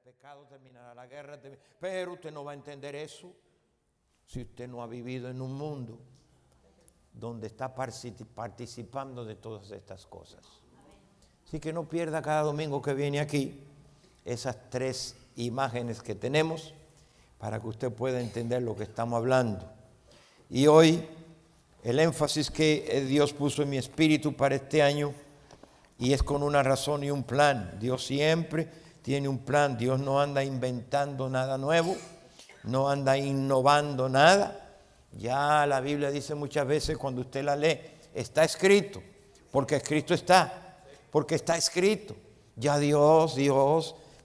pecado terminará, la guerra terminará. Pero usted no va a entender eso si usted no ha vivido en un mundo donde está participando de todas estas cosas. Así que no pierda cada domingo que viene aquí esas 3 imágenes que tenemos para que usted pueda entender lo que estamos hablando. Y hoy el énfasis que Dios puso en mi espíritu para este año, y es con una razón y un plan. Dios siempre tiene un plan. Dios no anda inventando nada nuevo, no anda innovando nada. Ya la Biblia dice muchas veces cuando usted la lee, está escrito, porque escrito está, porque está escrito. Ya Dios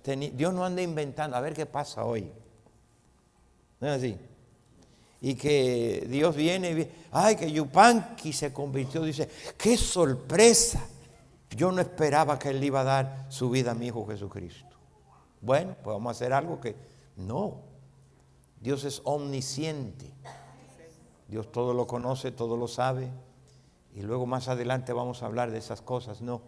no anda inventando. A ver qué pasa hoy. ¿No es así? Y que Dios viene, ay, que Yupanqui se convirtió, dice, ¡qué sorpresa! Yo no esperaba que Él iba a dar su vida a mi Hijo Jesucristo. Bueno, pues vamos a hacer algo que no. Dios es omnisciente. Dios todo lo conoce, todo lo sabe. Y luego más adelante vamos a hablar de esas cosas, ¿no?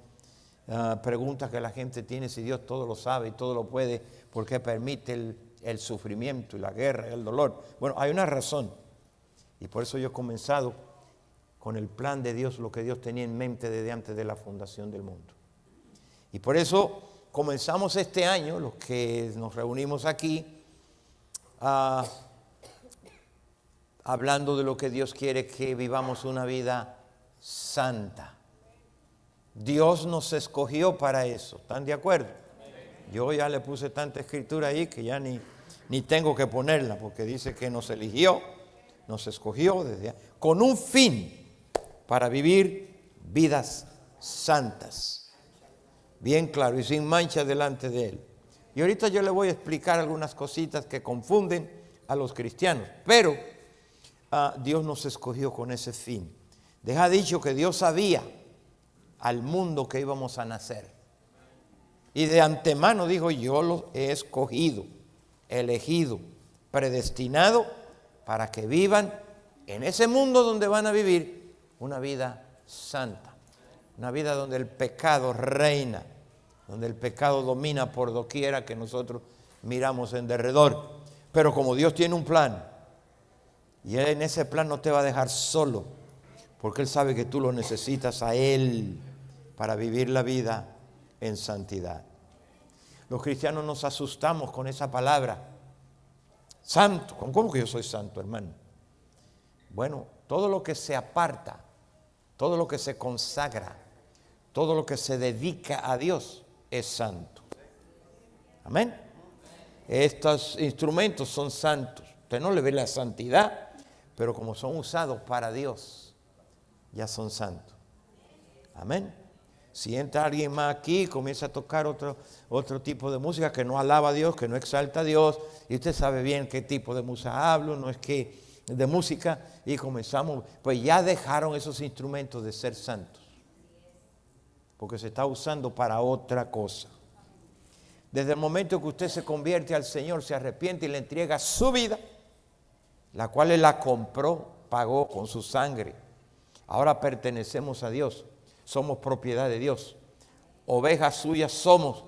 Preguntas que la gente tiene, si Dios todo lo sabe y todo lo puede, ¿por qué permite el sufrimiento y la guerra y el dolor? Bueno, hay una razón. Y por eso yo he comenzado con el plan de Dios, lo que Dios tenía en mente desde antes de la fundación del mundo. Y por eso comenzamos este año, los que nos reunimos aquí, hablando de lo que Dios quiere, que vivamos una vida santa. Dios nos escogió para eso, ¿están de acuerdo? Yo ya le puse tanta escritura ahí que ya ni tengo que ponerla, porque dice que nos eligió, nos escogió con un fin, para vivir vidas santas, bien claro y sin mancha delante de Él. Y ahorita yo le voy a explicar algunas cositas que confunden a los cristianos, pero Dios nos escogió con ese fin. Deja dicho que Dios sabía al mundo que íbamos a nacer. Y de antemano dijo, yo los he escogido, elegido, predestinado para que vivan en ese mundo donde van a vivir una vida santa, una vida donde el pecado reina, donde el pecado domina por doquiera que nosotros miramos en derredor. Pero como Dios tiene un plan, y Él en ese plan no te va a dejar solo, porque Él sabe que tú lo necesitas a Él para vivir la vida en santidad. Los cristianos nos asustamos con esa palabra, santo. ¿Cómo que yo soy santo, hermano? Bueno, todo lo que se aparta, todo lo que se consagra, todo lo que se dedica a Dios es santo. Amén. Estos instrumentos son santos. Usted no le ve la santidad, pero como son usados para Dios, ya son santos. Amén. Si entra alguien más aquí y comienza a tocar otro tipo de música que no alaba a Dios, que no exalta a Dios, y usted sabe bien qué tipo de música hablo, no es que de música, y comenzamos, pues ya dejaron esos instrumentos de ser santos, porque se está usando para otra cosa. Desde el momento que usted se convierte al Señor, se arrepiente y le entrega su vida, la cual Él la compró, pagó con su sangre. Ahora pertenecemos a Dios, somos propiedad de Dios, ovejas suyas somos,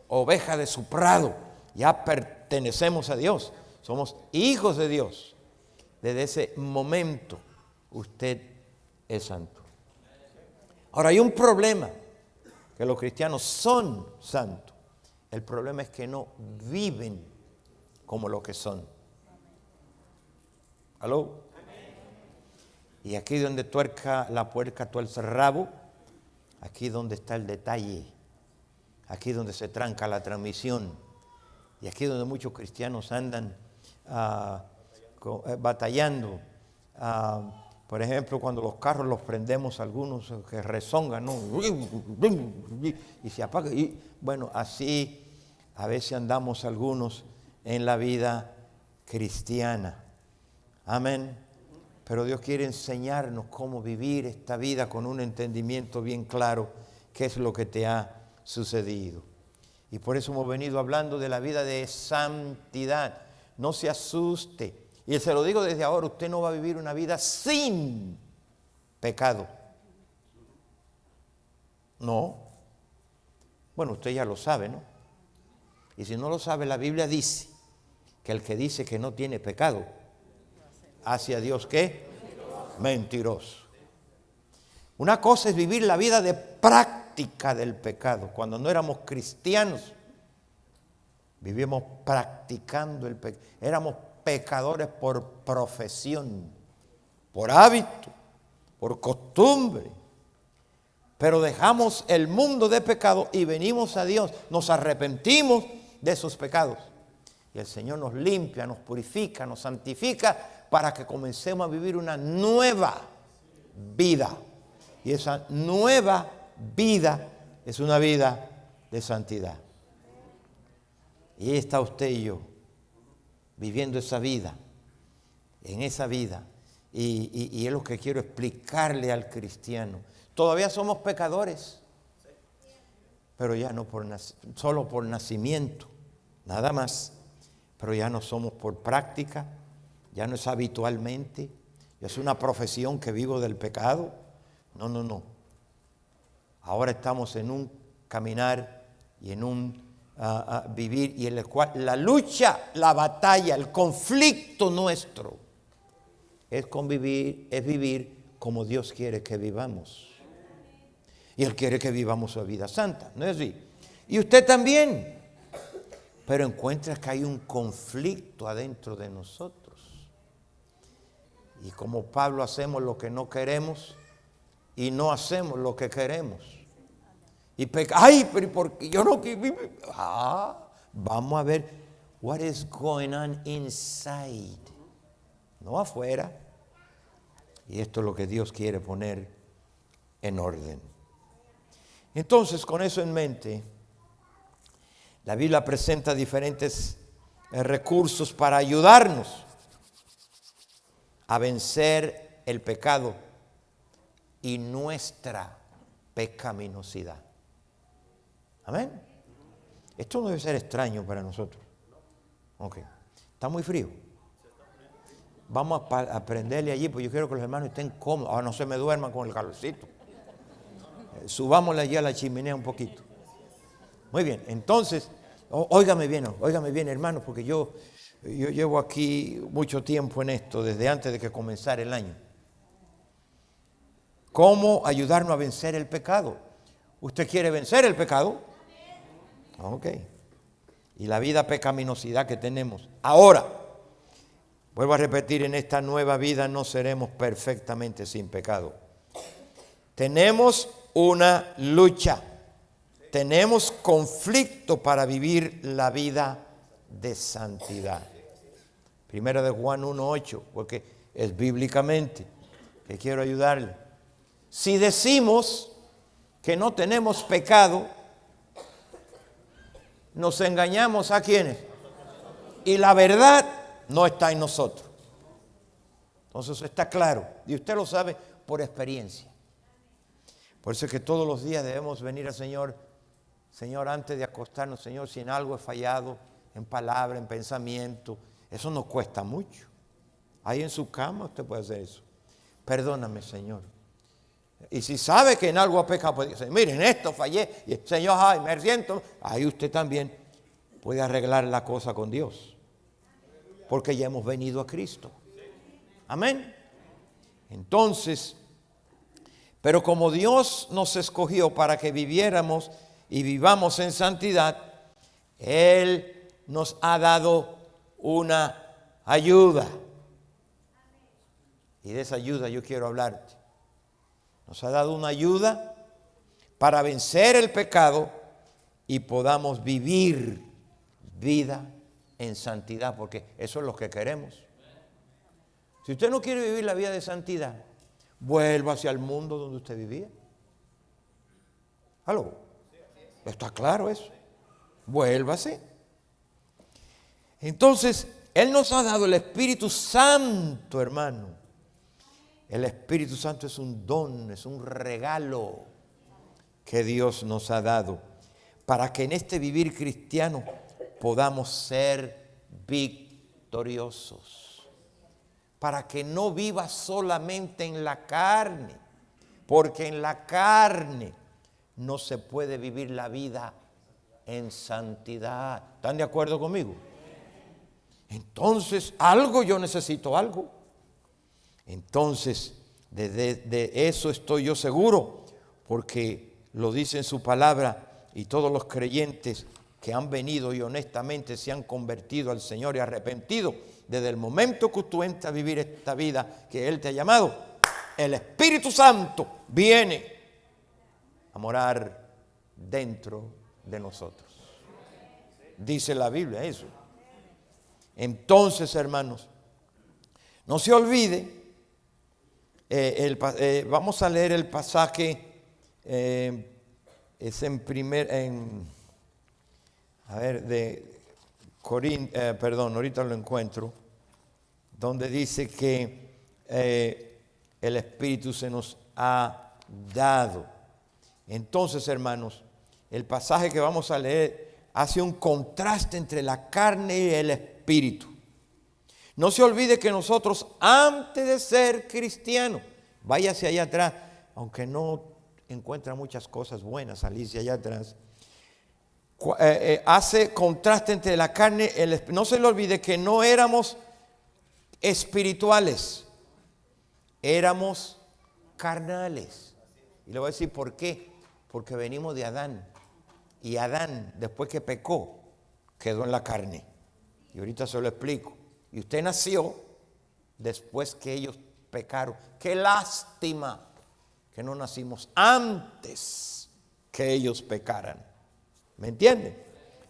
ovejas de su prado, ya pertenecemos a Dios, somos hijos de Dios. Desde ese momento usted es santo. Ahora hay un problema, que los cristianos son santos. El problema es que no viven como lo que son. ¿Aló? Y aquí donde la puerca tuerce el rabo, aquí donde está el detalle, aquí donde se tranca la transmisión, y aquí donde muchos cristianos andan batallando. Por ejemplo, cuando los carros los prendemos, algunos que rezongan, ¿no? Y se apaga. Y bueno, así a veces andamos algunos en la vida cristiana. Amén. Pero Dios quiere enseñarnos cómo vivir esta vida con un entendimiento bien claro, qué es lo que te ha sucedido. Y por eso hemos venido hablando de la vida de santidad. No se asuste. Y se lo digo desde ahora, usted no va a vivir una vida sin pecado. No. Bueno, usted ya lo sabe, ¿no? Y si no lo sabe, la Biblia dice que el que dice que no tiene pecado, hace a Dios ¿qué? Mentiroso. Una cosa es vivir la vida de práctica del pecado. Cuando no éramos cristianos, vivíamos practicando el pecado. Éramos pecadores por profesión, por hábito, por costumbre. Pero dejamos el mundo de pecado y venimos a Dios. Nos arrepentimos de esos pecados. Y el Señor nos limpia, nos purifica, nos santifica para que comencemos a vivir una nueva vida. Y esa nueva vida es una vida de santidad. Y ahí está usted y yo, viviendo esa vida, en esa vida. Y es lo que quiero explicarle al cristiano. Todavía somos pecadores, pero ya no solo por nacimiento, nada más. Pero ya no somos por práctica, ya no es habitualmente, ya es una profesión que vivo del pecado. No. Ahora estamos en un caminar y en un vivir y en el cual la lucha, la batalla, el conflicto nuestro es vivir como Dios quiere que vivamos. Y Él quiere que vivamos su vida santa, ¿no es así? Y usted también. Pero encuentra que hay un conflicto adentro de nosotros. Y como Pablo hacemos lo que no queremos y no hacemos lo que queremos. Y ay, pero porque yo no quiero. Vamos a ver what is going on inside, no afuera. Y esto es lo que Dios quiere poner en orden. Entonces, con eso en mente, la Biblia presenta diferentes recursos para ayudarnos a vencer el pecado y nuestra pecaminosidad. Amén. Esto no debe ser extraño para nosotros. Ok. Está muy frío. Vamos a prenderle allí, porque yo quiero que los hermanos estén cómodos. Ahora no se me duerman con el calorcito. Subámosle allí a la chimenea un poquito. Muy bien, entonces, óigame bien, hermanos, porque yo llevo aquí mucho tiempo en esto, desde antes de que comenzara el año. ¿Cómo ayudarnos a vencer el pecado? ¿Usted quiere vencer el pecado? Ok. Y la vida pecaminosidad que tenemos. Ahora, vuelvo a repetir, en esta nueva vida no seremos perfectamente sin pecado. Tenemos una lucha. Tenemos conflicto para vivir la vida de santidad. Primera de Juan 1:8, porque es bíblicamente que quiero ayudarle. Si decimos que no tenemos pecado, nos engañamos ¿a quiénes? Y la verdad no está en nosotros. Entonces está claro, y usted lo sabe por experiencia. Por eso es que todos los días debemos venir al Señor, antes de acostarnos, Señor, si en algo he fallado, en palabra, en pensamiento, eso nos cuesta mucho. Ahí en su cama usted puede hacer eso. Perdóname, Señor. Y si sabe que en algo ha pecado, puede decir, miren, esto fallé, y Señor, ay, me arrepiento. Ahí usted también puede arreglar la cosa con Dios. Porque ya hemos venido a Cristo. Amén. Entonces, pero como Dios nos escogió para que viviéramos y vivamos en santidad, Él nos ha dado una ayuda. Y de esa ayuda yo quiero hablarte. Nos ha dado una ayuda para vencer el pecado y podamos vivir vida en santidad, porque eso es lo que queremos. Si usted no quiere vivir la vida de santidad, vuelva hacia el mundo donde usted vivía. ¿Aló? ¿Está claro eso? Vuélvase. Entonces, Él nos ha dado el Espíritu Santo, hermano. El Espíritu Santo es un don, es un regalo que Dios nos ha dado para que en este vivir cristiano podamos ser victoriosos. Para que no viva solamente en la carne, porque en la carne no se puede vivir la vida en santidad. ¿Están de acuerdo conmigo? Entonces, algo, yo necesito algo. Entonces, de eso estoy yo seguro, porque lo dice en su palabra, y todos los creyentes que han venido y honestamente se han convertido al Señor y arrepentido, desde el momento que tú entras a vivir esta vida que Él te ha llamado, el Espíritu Santo viene a morar dentro de nosotros. Dice la Biblia eso. Entonces, hermanos, no se olvide, vamos a leer el pasaje, es de Corintios, ahorita lo encuentro, donde dice que el Espíritu se nos ha dado. Entonces, hermanos, el pasaje que vamos a leer hace un contraste entre la carne y el Espíritu. No se olvide que nosotros, antes de ser cristianos, váyase allá atrás, aunque no encuentra muchas cosas buenas, salirse allá atrás, hace contraste entre la carne y el Espíritu. No se le olvide que no éramos espirituales, éramos carnales. Y le voy a decir por qué. Porque venimos de Adán. Y Adán, después que pecó, quedó en la carne. Y ahorita se lo explico. Y usted nació después que ellos pecaron. Qué lástima que no nacimos antes que ellos pecaran. ¿Me entienden?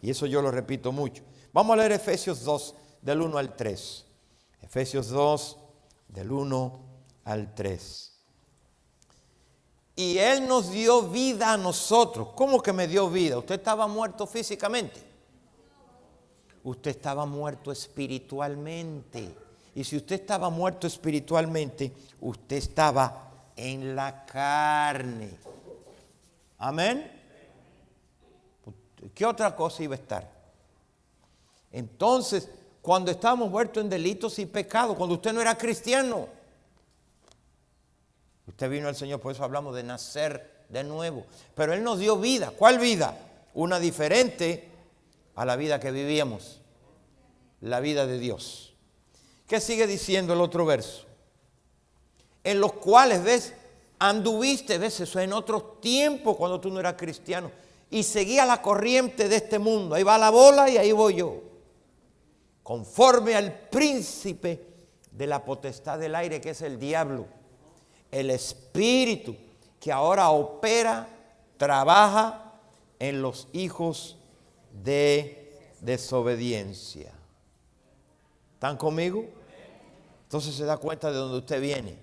Y eso yo lo repito mucho. Vamos a leer Efesios 2, del 1 al 3. Efesios 2, del 1 al 3. Y Él nos dio vida a nosotros. ¿Cómo que me dio vida? Usted estaba muerto físicamente. Usted estaba muerto espiritualmente. Y si usted estaba muerto espiritualmente, usted estaba en la carne. Amén. ¿Qué otra cosa iba a estar? Entonces, cuando estábamos muertos en delitos y pecados, cuando usted no era cristiano, usted vino al Señor, por eso hablamos de nacer de nuevo. Pero Él nos dio vida. ¿Cuál vida? Una diferente a la vida que vivíamos. La vida de Dios. ¿Qué sigue diciendo el otro verso? En los cuales, ¿ves? Anduviste, ¿ves? Eso en otros tiempos cuando tú no eras cristiano. Y seguía la corriente de este mundo. Ahí va la bola y ahí voy yo. Conforme al príncipe de la potestad del aire, que es el diablo. El espíritu que ahora opera, trabaja en los hijos de desobediencia. ¿Están conmigo? Entonces se da cuenta de dónde usted viene.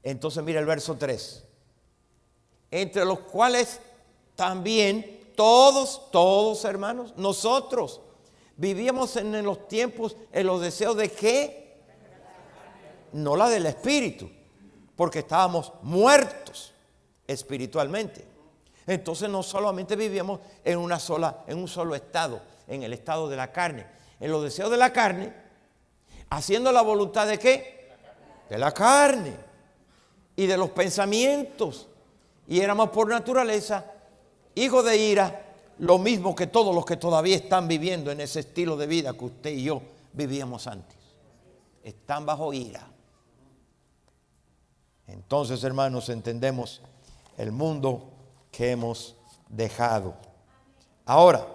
Entonces mira el verso 3. Entre los cuales también todos hermanos, nosotros vivíamos en los tiempos, en los deseos de ¿qué? No la del espíritu. Porque estábamos muertos espiritualmente. Entonces no solamente vivíamos en un solo estado, en el estado de la carne. En los deseos de la carne, haciendo la voluntad de ¿qué? De la carne. Y de los pensamientos. Y éramos por naturaleza hijos de ira, lo mismo que todos los que todavía están viviendo en ese estilo de vida que usted y yo vivíamos antes. Están bajo ira. Entonces, hermanos, entendemos el mundo que hemos dejado. Ahora,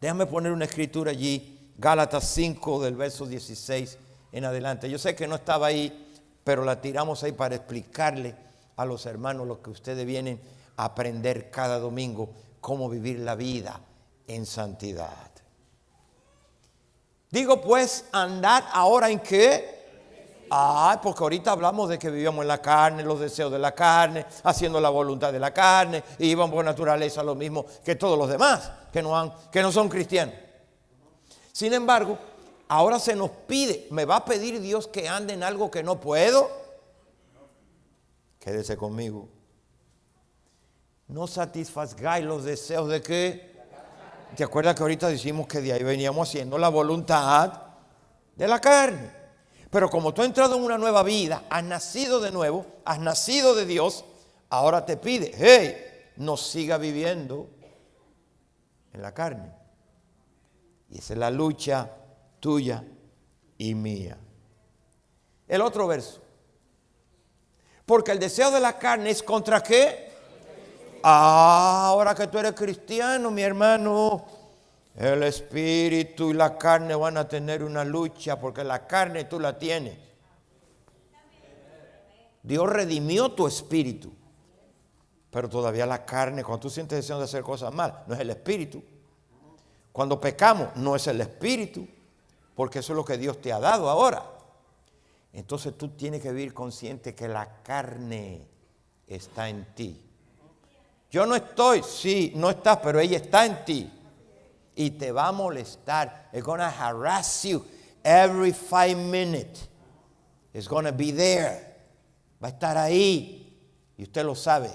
déjame poner una escritura allí, Gálatas 5, del verso 16 en adelante. Yo sé que no estaba ahí, pero la tiramos ahí para explicarle a los hermanos lo que ustedes vienen a aprender cada domingo, cómo vivir la vida en santidad. Digo pues, andad ahora en qué. Porque ahorita hablamos de que vivíamos en la carne, los deseos de la carne, haciendo la voluntad de la carne, y íbamos por naturaleza lo mismo que todos los demás, que no son cristianos. Sin embargo, ahora se nos pide, ¿me va a pedir Dios que ande en algo que no puedo? Quédese conmigo. No satisfagáis los deseos de qué. ¿Te acuerdas que ahorita decimos que de ahí veníamos haciendo la voluntad de la carne? Pero como tú has entrado en una nueva vida, has nacido de nuevo, has nacido de Dios, ahora te pide, hey, no siga viviendo en la carne. Y esa es la lucha tuya y mía. El otro verso. Porque el deseo de la carne es ¿contra qué? Ahora que tú eres cristiano, mi hermano, el espíritu y la carne van a tener una lucha porque la carne tú la tienes. Dios redimió tu espíritu, pero todavía la carne, cuando tú sientes deseo de hacer cosas malas, no es el espíritu. Cuando pecamos, no es el espíritu, porque eso es lo que Dios te ha dado ahora. Entonces tú tienes que vivir consciente que la carne está en ti. Yo no estoy, sí, no estás, pero ella está en ti. Y te va a molestar. It's going to harass you every 5 minutes. It's going to be there. Va a estar ahí. Y usted lo sabe.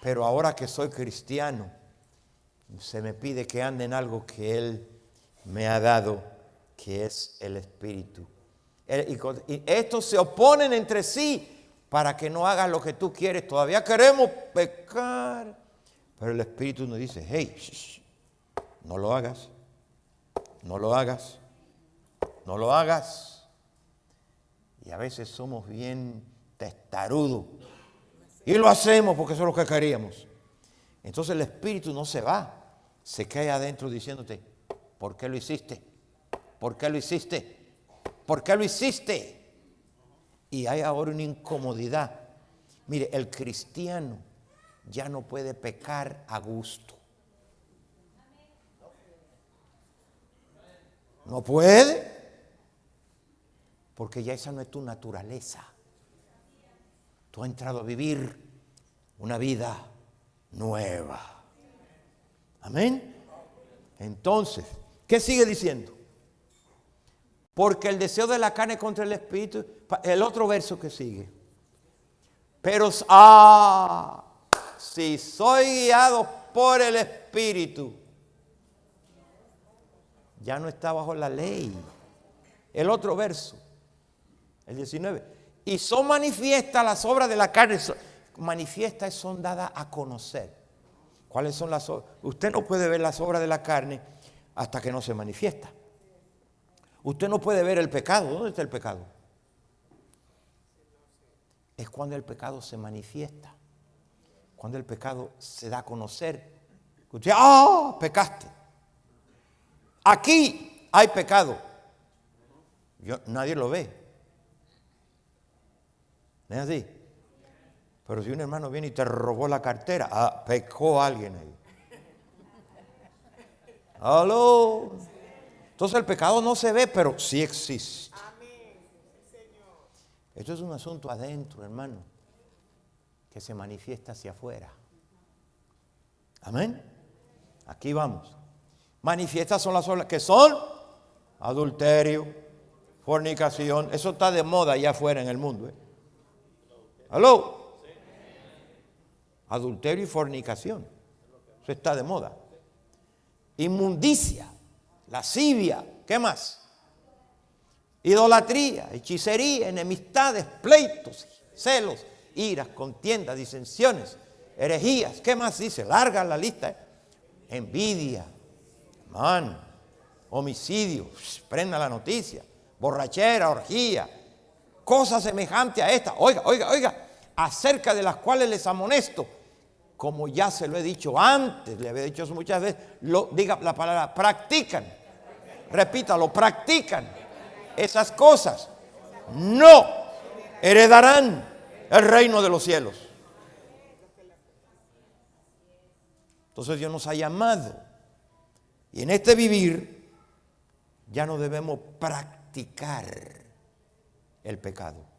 Pero ahora que soy cristiano, se me pide que ande en algo que Él me ha dado, que es el Espíritu. Y estos se oponen entre sí para que no hagas lo que tú quieres. Todavía queremos pecar. Pero el Espíritu nos dice, hey, shh, no lo hagas, no lo hagas, no lo hagas. Y a veces somos bien testarudos. Y lo hacemos porque eso es lo que queríamos. Entonces el Espíritu no se va. Se queda adentro diciéndote, ¿por qué lo hiciste? ¿Por qué lo hiciste? ¿Por qué lo hiciste? Y hay ahora una incomodidad. Mire, el cristiano ya no puede pecar a gusto. No puede. Porque ya esa no es tu naturaleza. Tú has entrado a vivir una vida nueva. Amén. Entonces, ¿qué sigue diciendo? Porque el deseo de la carne contra el espíritu. El otro verso que sigue. Pero, si soy guiado por el espíritu, ya no está bajo la ley. El otro verso, el 19. Y son manifiestas las obras de la carne. Manifiestas son dadas a conocer. ¿Cuáles son las obras? Usted no puede ver las obras de la carne hasta que no se manifiesta. Usted no puede ver el pecado. ¿Dónde está el pecado? Es cuando el pecado se manifiesta. Cuando el pecado se da a conocer. Usted, pecaste. Aquí hay pecado. Nadie lo ve. ¿No es así? Pero si un hermano viene y te robó la cartera, pecó alguien ahí. ¡Aló! Entonces el pecado no se ve, pero sí existe. Esto es un asunto adentro, hermano, que se manifiesta hacia afuera. Amén. Aquí vamos. Manifiestas son las obras que son adulterio, fornicación. Eso está de moda allá afuera en el mundo. ¿Aló? Adulterio y fornicación. Eso está de moda. Inmundicia, lascivia, ¿qué más? Idolatría, hechicería, enemistades, pleitos, celos, iras, contiendas, disensiones, herejías. ¿Qué más dice? Larga la lista. Envidia, homicidio, prenda la noticia, borrachera, orgía, cosas semejantes a esta. Oiga, acerca de las cuales les amonesto, como ya se lo he dicho antes, le había dicho eso muchas veces, diga la palabra, practican, repítalo, practican esas cosas, no heredarán el reino de los cielos. Entonces Dios nos ha llamado, y en este vivir ya no debemos practicar el pecado.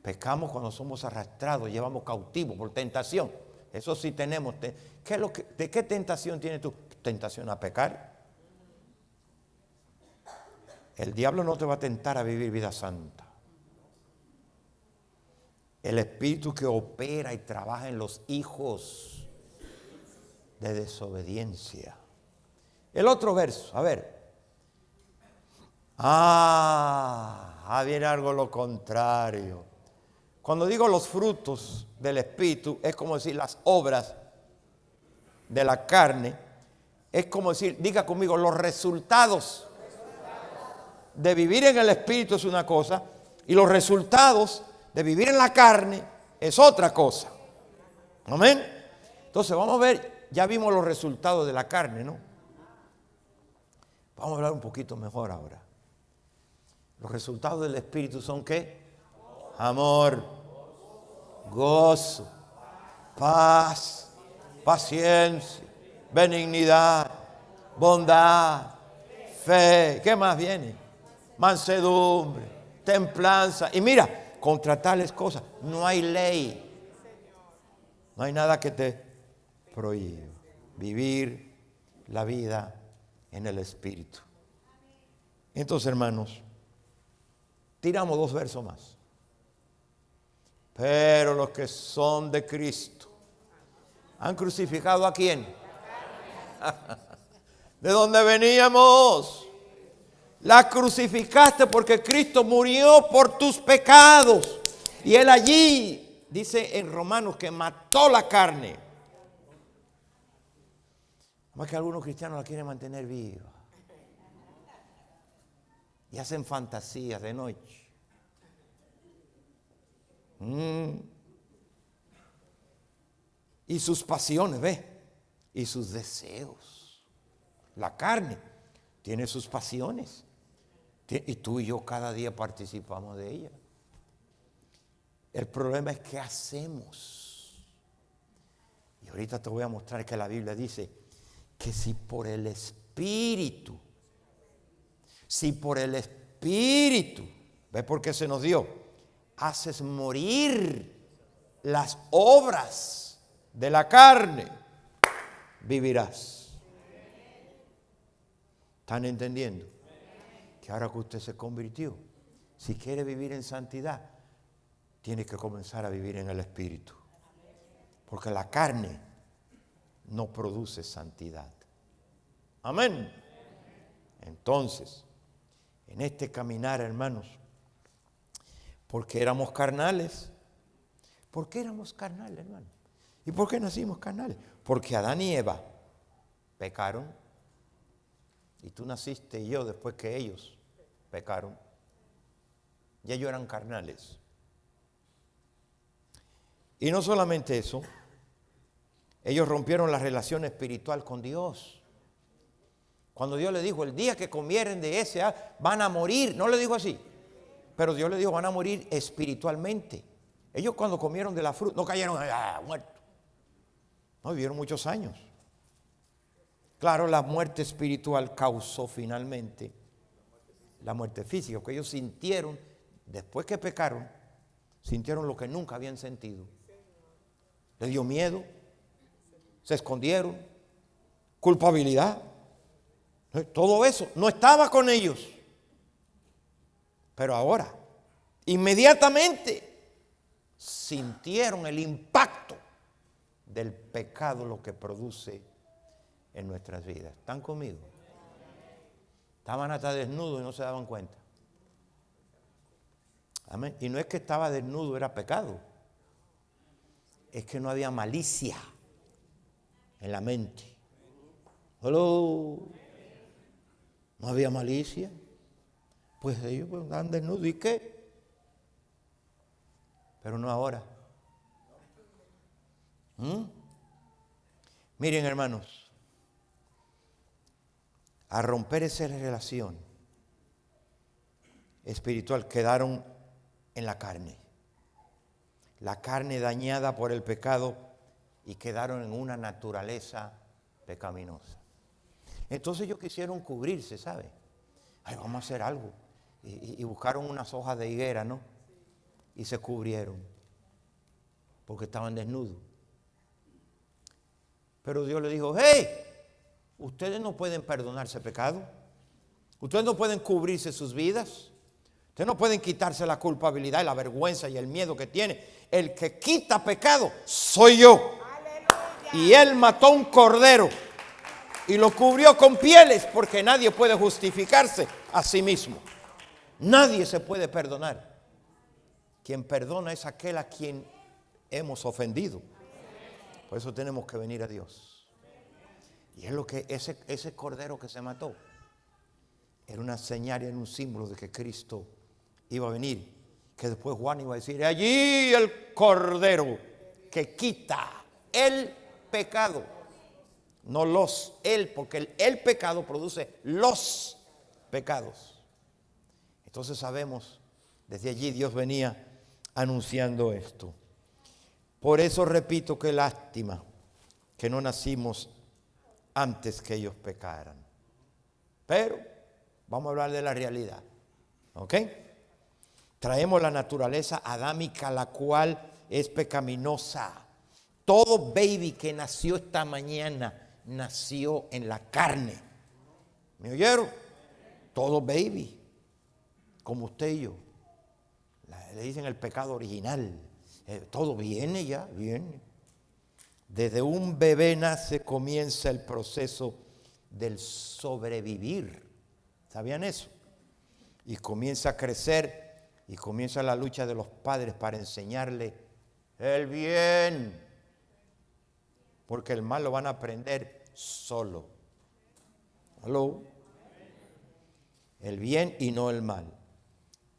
Pecamos cuando somos arrastrados, llevamos cautivos por tentación. Eso sí tenemos. ¿De qué tentación tienes tú? ¿Tentación a pecar? El diablo no te va a tentar a vivir vida santa. El espíritu que opera y trabaja en los hijos de desobediencia. El otro verso, a ver. Viene algo lo contrario. Cuando digo los frutos del Espíritu, es como decir las obras de la carne es como decir, diga conmigo, los resultados de vivir en el Espíritu es una cosa y los resultados de vivir en la carne es otra cosa. Amén. Entonces vamos a ver, ya vimos los resultados de la carne, ¿no? Vamos a hablar un poquito mejor ahora. Los resultados del Espíritu son ¿qué? Amor, gozo, paz, paciencia, benignidad, bondad, fe. ¿Qué más viene? Mansedumbre, templanza. Y mira, contra tales cosas no hay ley. No hay nada que te prohíba vivir la vida en el Espíritu. Entonces, hermanos, tiramos 2 versos más. Pero los que son de Cristo han crucificado ¿a quién? ¿De dónde veníamos? La crucificaste porque Cristo murió por tus pecados. Y Él allí, dice en Romanos, que mató la carne. Más que algunos cristianos la quieren mantener viva. Y hacen fantasías de noche. Y sus pasiones, ¿ve? Y sus deseos. La carne tiene sus pasiones. Y tú y yo cada día participamos de ella. El problema es qué hacemos. Y ahorita te voy a mostrar que la Biblia dice que si por el Espíritu, ¿ves por qué se nos dio? Haces morir las obras de la carne, vivirás. ¿Están entendiendo? Que ahora que usted se convirtió, si quiere vivir en santidad, tiene que comenzar a vivir en el Espíritu. Porque la carne no produce santidad. Amén. Entonces, en este caminar, hermanos, porque éramos carnales. ¿Por qué éramos carnales, hermano? ¿Y por qué nacimos carnales? Porque Adán y Eva pecaron. Y tú naciste y yo después que ellos pecaron. Y ellos eran carnales. Y no solamente eso, ellos rompieron la relación espiritual con Dios. Cuando Dios le dijo, el día que comieren de ese, van a morir. No le dijo así. Pero Dios le dijo, van a morir espiritualmente. Ellos cuando comieron de la fruta, no cayeron muertos. No, vivieron muchos años. Claro, la muerte espiritual causó finalmente la muerte física, porque ellos sintieron, después que pecaron, sintieron lo que nunca habían sentido. Les dio miedo, se escondieron, culpabilidad. Todo eso no estaba con ellos. Pero ahora, inmediatamente, sintieron el impacto del pecado, lo que produce en nuestras vidas. ¿Están conmigo? Estaban hasta desnudos y no se daban cuenta. Amén. Y no es que estaba desnudo, era pecado. Es que no había malicia en la mente. Hello. No había malicia. Pues ellos andaban desnudos. ¿Y qué? Pero no ahora. Miren, hermanos, a romper esa relación espiritual quedaron en la carne. La carne dañada por el pecado y quedaron en una naturaleza pecaminosa. Entonces ellos quisieron cubrirse, ¿sabe? Ay, vamos a hacer algo. Y buscaron unas hojas de higuera, ¿no? Y se cubrieron porque estaban desnudos. Pero Dios le dijo, hey, ustedes no pueden perdonarse pecado. Ustedes no pueden cubrirse sus vidas. Ustedes no pueden quitarse la culpabilidad y la vergüenza y el miedo que tiene. El que quita pecado soy yo. ¡Aleluya! Y Él mató un cordero y lo cubrió con pieles porque nadie puede justificarse a sí mismo. Nadie se puede perdonar. Quien perdona es aquel a quien hemos ofendido. Por eso tenemos que venir a Dios. Y es lo que ese cordero que se mató era una señal y era un símbolo de que Cristo iba a venir. Que después Juan iba a decir, allí el cordero que quita el pecado. No él, porque el pecado produce los pecados. Entonces sabemos, desde allí Dios venía anunciando esto. Por eso repito, qué lástima que no nacimos antes que ellos pecaran. Pero vamos a hablar de la realidad, ¿ok? Traemos la naturaleza adámica, la cual es pecaminosa. Todo baby que nació esta mañana nació en la carne. ¿Me oyeron? Todo baby, como usted y yo. Le dicen el pecado original. Todo viene ya, viene. Desde un bebé nace, comienza el proceso del sobrevivir. ¿Sabían eso? Y comienza a crecer y comienza la lucha de los padres para enseñarle el bien. Porque el mal lo van a aprender solo. ¿Aló? El bien y no el mal.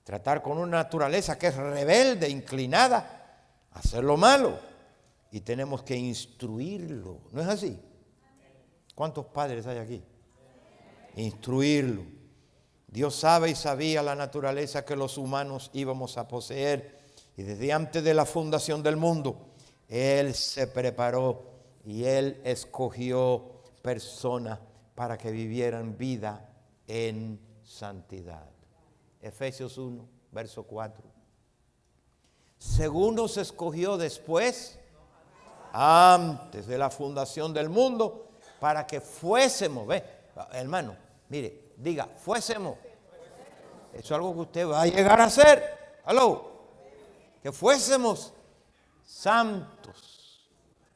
Tratar con una naturaleza que es rebelde, inclinada a hacer lo malo. Y tenemos que instruirlo. ¿No es así? ¿Cuántos padres hay aquí? Instruirlo. Dios sabe y sabía la naturaleza que los humanos íbamos a poseer. Y desde antes de la fundación del mundo, Él se preparó y Él escogió personas para que vivieran vida en santidad. Efesios 1, verso 4. Según nos escogió después, antes de la fundación del mundo, para que fuésemos, ve, hermano, mire, diga, fuésemos. Eso es algo que usted va a llegar a hacer. ¿Aló? Que fuésemos santos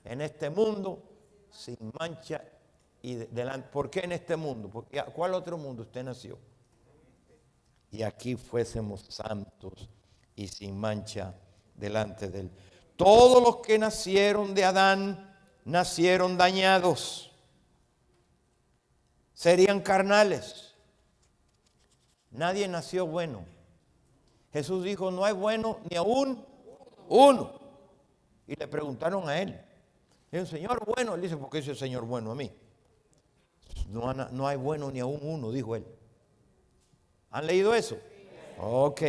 en este mundo, sin mancha y delante. ¿Por qué en este mundo? Porque ¿cuál otro mundo usted nació? Y aquí fuésemos santos y sin mancha delante de Él. Todos los que nacieron de Adán nacieron dañados. Serían carnales. Nadie nació bueno. Jesús dijo, no hay bueno ni aún uno. Y le preguntaron a Él. Dijo, Señor bueno. Él dice, ¿por qué dice el Señor bueno a mí? No hay bueno ni aún uno, dijo Él. ¿Han leído eso? Ok.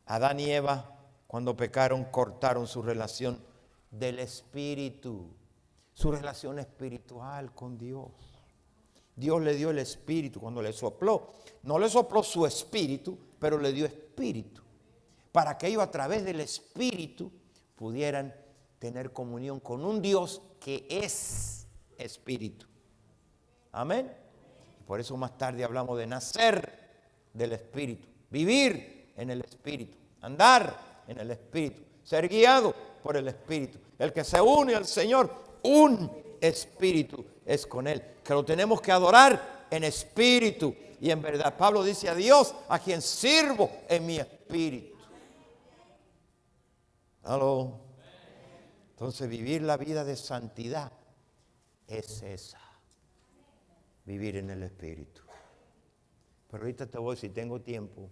Adán y Eva, cuando pecaron, cortaron su relación del espíritu, su relación espiritual con Dios. Dios le dio el espíritu cuando le sopló. No le sopló su espíritu, pero le dio espíritu. Para que ellos a través del espíritu pudieran tener comunión con un Dios que es espíritu. Amén. Por eso más tarde hablamos de nacer del espíritu, vivir en el espíritu, andar en el espíritu, ser guiado por el espíritu. El que se une al Señor, un espíritu es con Él, que lo tenemos que adorar en espíritu y en verdad. Pablo dice a Dios, a quien sirvo en mi espíritu. ¿Aló? Entonces vivir la vida de santidad es esa, vivir en el espíritu. Pero ahorita te voy, si tengo tiempo,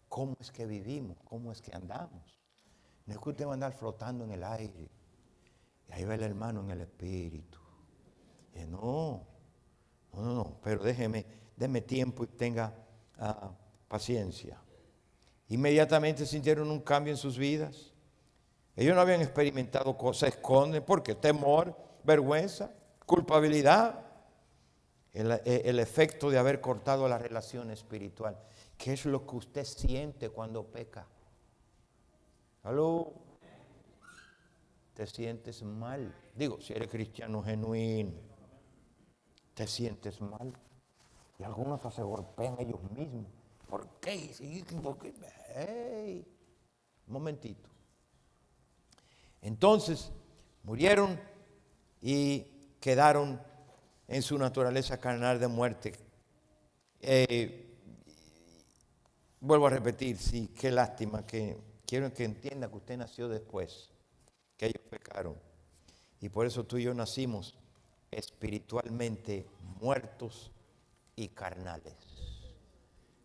¿cómo es que vivimos? ¿Cómo es que andamos? No es que usted va a andar flotando en el aire. Y ahí va el hermano en el espíritu. Y no. Pero déme tiempo y tenga paciencia. Inmediatamente sintieron un cambio en sus vidas. Ellos no habían experimentado cosas, se esconden. ¿Por qué? Temor, vergüenza, culpabilidad. El efecto de haber cortado la relación espiritual. ¿Qué es lo que usted siente cuando peca? ¿Aló? Te sientes mal. Digo, si eres cristiano genuino, te sientes mal. Y algunos se golpean ellos mismos. ¿Por qué? ¿Por qué? Hey, un momentito. Entonces, murieron y quedaron en su naturaleza carnal de muerte. Vuelvo a repetir, sí, qué lástima, que quiero que entienda que usted nació después, que ellos pecaron. Y por eso tú y yo nacimos espiritualmente muertos y carnales.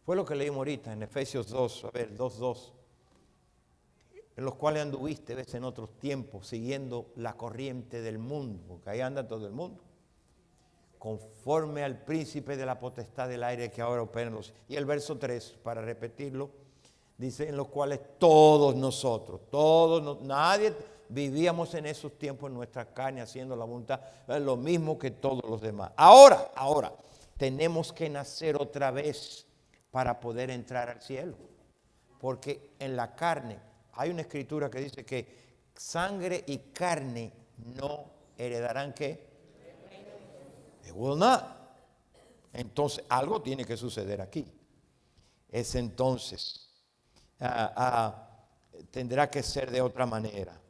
Fue lo que leímos ahorita en Efesios 2, 2:2. En los cuales anduviste, ves, en otros tiempos, siguiendo la corriente del mundo, porque ahí anda todo el mundo, conforme al príncipe de la potestad del aire que ahora opera en los... Y el verso 3, para repetirlo, dice, en los cuales todos nosotros, nadie vivíamos en esos tiempos en nuestra carne haciendo la voluntad, lo mismo que todos los demás. Ahora, tenemos que nacer otra vez para poder entrar al cielo, porque en la carne, hay una escritura que dice que sangre y carne no heredarán ¿qué? They will not. Entonces, algo tiene que suceder aquí. Es entonces, tendrá que ser de otra manera,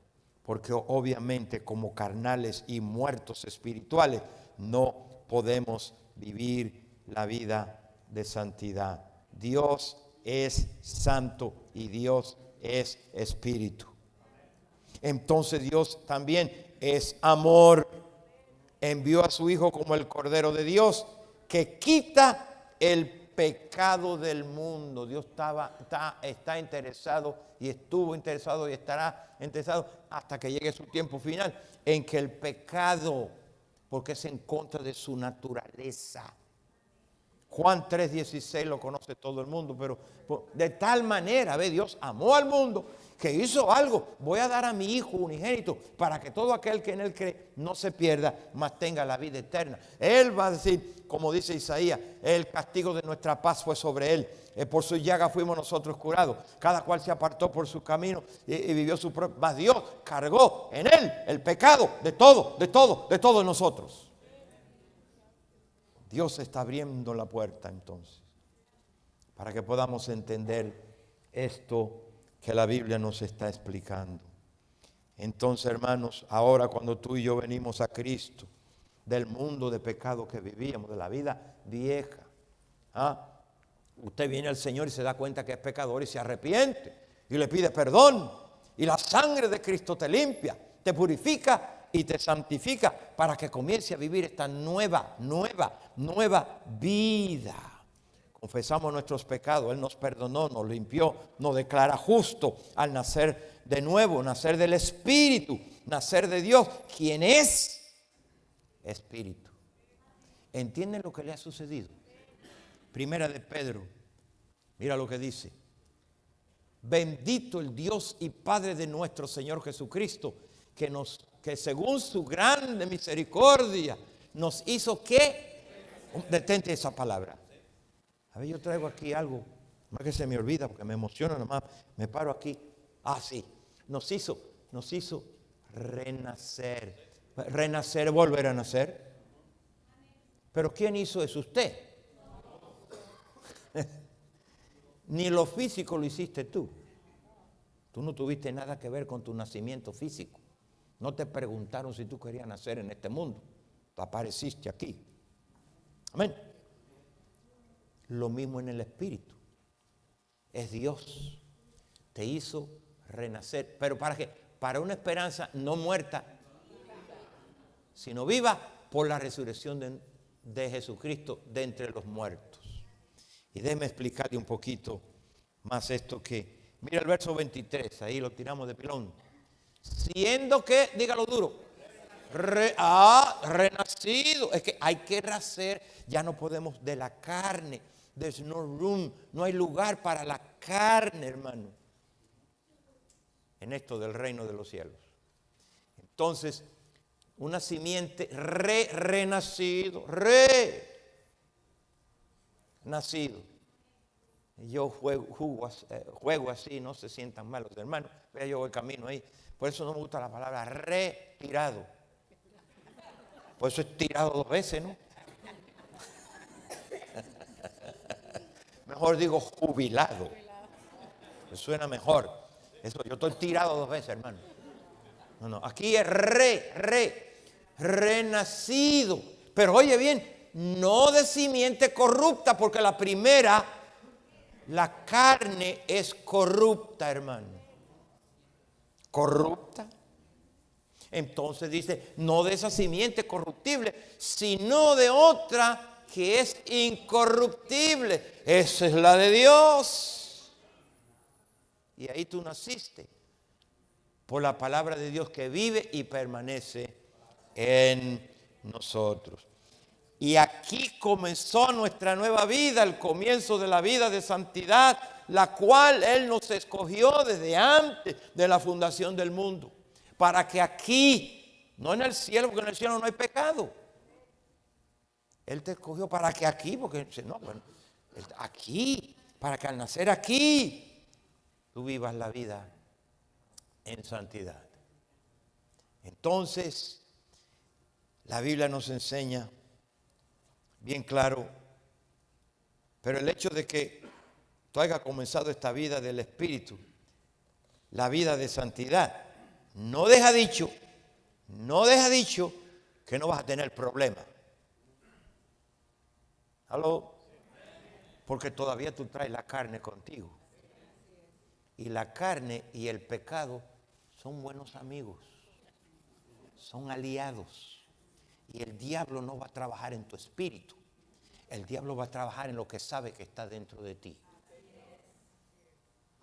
porque obviamente como carnales y muertos espirituales no podemos vivir la vida de santidad. Dios es santo y Dios es espíritu. Entonces Dios también es amor. Envió a su Hijo como el Cordero de Dios que quita el pecado del mundo. Dios está interesado y estuvo interesado y estará interesado hasta que llegue su tiempo final en que el pecado, porque es en contra de su naturaleza. Juan 3:16 lo conoce todo el mundo, pero de tal manera, Dios amó al mundo que hizo algo. Voy a dar a mi Hijo unigénito para que todo aquel que en Él cree no se pierda, mas tenga la vida eterna. Él va a decir, como dice Isaías, el castigo de nuestra paz fue sobre Él. Por su llaga fuimos nosotros curados. Cada cual se apartó por su camino y vivió su propio. Mas Dios cargó en Él el pecado de todos nosotros. Dios está abriendo la puerta entonces para que podamos entender esto que la Biblia nos está explicando. Entonces, hermanos, ahora cuando tú y yo venimos a Cristo, del mundo de pecado que vivíamos, de la vida vieja, usted viene al Señor y se da cuenta que es pecador y se arrepiente y le pide perdón, y la sangre de Cristo te limpia, te purifica y te santifica para que comience a vivir esta nueva vida. Confesamos nuestros pecados, Él nos perdonó, nos limpió, nos declara justo al nacer de nuevo, nacer del Espíritu, nacer de Dios, quien es Espíritu. ¿Entienden lo que le ha sucedido? Primera de Pedro, mira lo que dice. Bendito el Dios y Padre de nuestro Señor Jesucristo, que según su grande misericordia nos hizo que, detente esa palabra. A ver, yo traigo aquí algo, más que se me olvida porque me emociona nomás, me paro aquí. Sí, nos hizo renacer. Renacer, volver a nacer. Pero ¿quién hizo eso? Usted. Ni lo físico lo hiciste tú. Tú no tuviste nada que ver con tu nacimiento físico. No te preguntaron si tú querías nacer en este mundo. Tú apareciste aquí. Amén. Lo mismo en el Espíritu. Es Dios. Te hizo renacer. ¿Pero para qué? Para una esperanza no muerta, sino viva por la resurrección de Jesucristo de entre los muertos. Y déjeme explicarle un poquito más esto que... Mira el verso 23, ahí lo tiramos de pilón. Siendo que, dígalo duro, renacido. Es que hay que renacer, ya no podemos de la carne. There's no room, no hay lugar para la carne, hermano, en esto del reino de los cielos. Entonces, una simiente renacido. Yo juego así, no se sientan mal los hermanos, pero yo voy camino ahí. Por eso no me gusta la palabra retirado. Por eso es tirado 2 veces, ¿no? Mejor digo jubilado. Me suena mejor. Eso, yo estoy tirado 2 veces, hermano. No, aquí es renacido. Pero oye bien, no de simiente corrupta, porque la primera, la carne es corrupta, hermano. Corrupta. Entonces dice, no de esa simiente corruptible, sino de otra que es incorruptible. Esa es la de Dios. Y ahí tú naciste por la palabra de Dios que vive y permanece en nosotros. Y aquí comenzó nuestra nueva vida, el comienzo de la vida de santidad, la cual Él nos escogió desde antes de la fundación del mundo. Para que aquí, no en el cielo, porque en el cielo no hay pecado. Él te escogió para que aquí, porque no, bueno, aquí, para que al nacer aquí, tú vivas la vida en santidad. Entonces, la Biblia nos enseña bien claro, pero el hecho de que tú hayas comenzado esta vida del Espíritu, la vida de santidad, no deja dicho que no vas a tener problemas. ¿Aló? Porque todavía tú traes la carne contigo. Y la carne y el pecado son buenos amigos, son aliados. Y el diablo no va a trabajar en tu espíritu. El diablo va a trabajar en lo que sabe que está dentro de ti.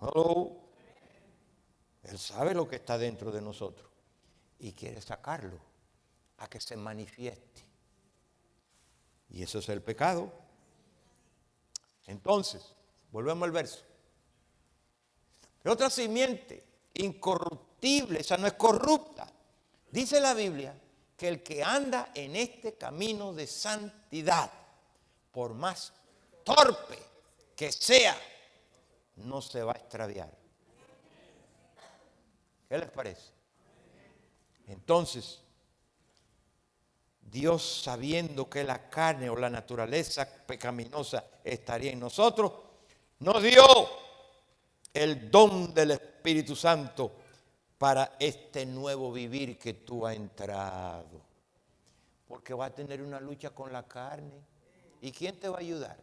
¿Aló? Él sabe lo que está dentro de nosotros y quiere sacarlo a que se manifieste. Y eso es el pecado. Entonces, volvemos al verso. Pero otra simiente incorruptible, esa no es corrupta. Dice la Biblia que el que anda en este camino de santidad, por más torpe que sea, no se va a extraviar. ¿Qué les parece? Entonces, Dios, sabiendo que la carne o la naturaleza pecaminosa estaría en nosotros, nos dio el don del Espíritu Santo para este nuevo vivir que tú has entrado. Porque vas a tener una lucha con la carne. ¿Y quién te va a ayudar?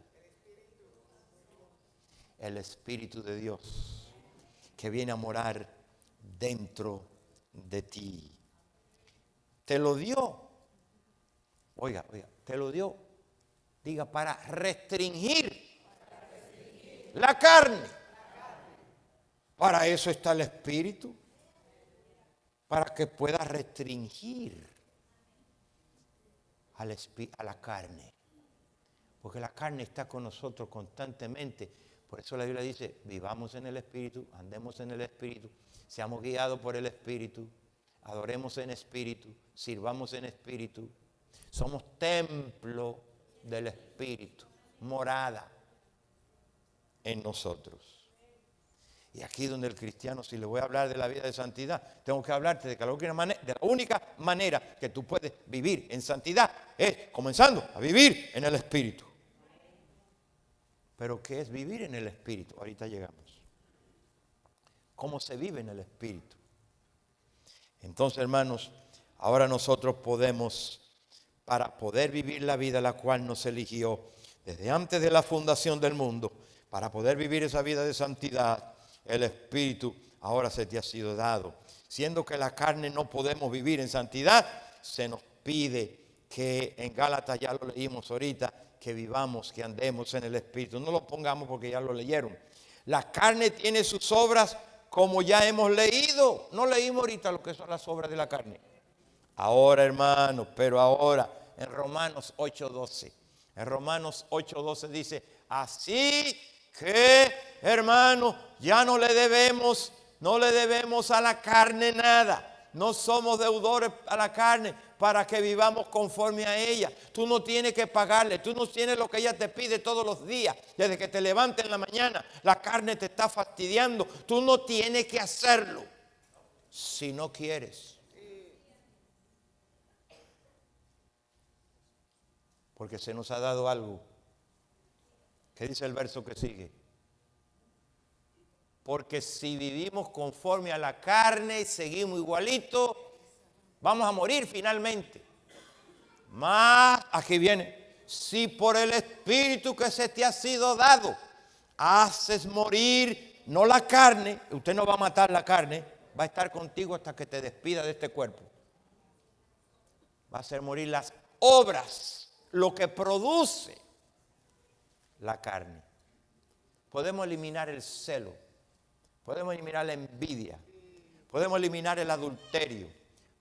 El Espíritu de Dios, que viene a morar dentro de ti. Te lo dio. Oiga, te lo dio. Diga, para restringir la carne. Para eso está el Espíritu. Para que pueda restringir a la carne. Porque la carne está con nosotros constantemente. Por eso la Biblia dice, vivamos en el Espíritu, andemos en el Espíritu, seamos guiados por el Espíritu, adoremos en Espíritu, sirvamos en Espíritu. Somos templo del Espíritu, morada en nosotros. Y aquí donde el cristiano, si le voy a hablar de la vida de santidad, tengo que hablarte de que la única manera que tú puedes vivir en santidad es comenzando a vivir en el Espíritu. ¿Pero qué es vivir en el Espíritu? Ahorita llegamos. ¿Cómo se vive en el Espíritu? Entonces, hermanos, ahora nosotros podemos, para poder vivir la vida la cual nos eligió desde antes de la fundación del mundo, para poder vivir esa vida de santidad, el Espíritu ahora se te ha sido dado. Siendo que la carne no podemos vivir en santidad, se nos pide que en Gálatas, ya lo leímos ahorita, que vivamos, que andemos en el Espíritu. No lo pongamos porque ya lo leyeron. La carne tiene sus obras como ya hemos leído. No leímos ahorita lo que son las obras de la carne. Ahora, hermanos, pero ahora, en Romanos 8:12. En Romanos 8:12 dice, así que, hermanos, ya no le debemos a la carne nada. No somos deudores a la carne para que vivamos conforme a ella. Tú no tienes que pagarle, tú no tienes lo que ella te pide todos los días. Desde que te levantes en la mañana, la carne te está fastidiando. Tú no tienes que hacerlo si no quieres. Porque se nos ha dado algo. ¿Qué dice el verso que sigue? Porque si vivimos conforme a la carne y seguimos igualito, vamos a morir finalmente. Mas, aquí viene, si por el Espíritu que se te ha sido dado, haces morir, no la carne, usted no va a matar la carne, va a estar contigo hasta que te despida de este cuerpo. va a hacer morir las obras, lo que produce la carne. Podemos eliminar el celo, podemos eliminar la envidia, podemos eliminar el adulterio,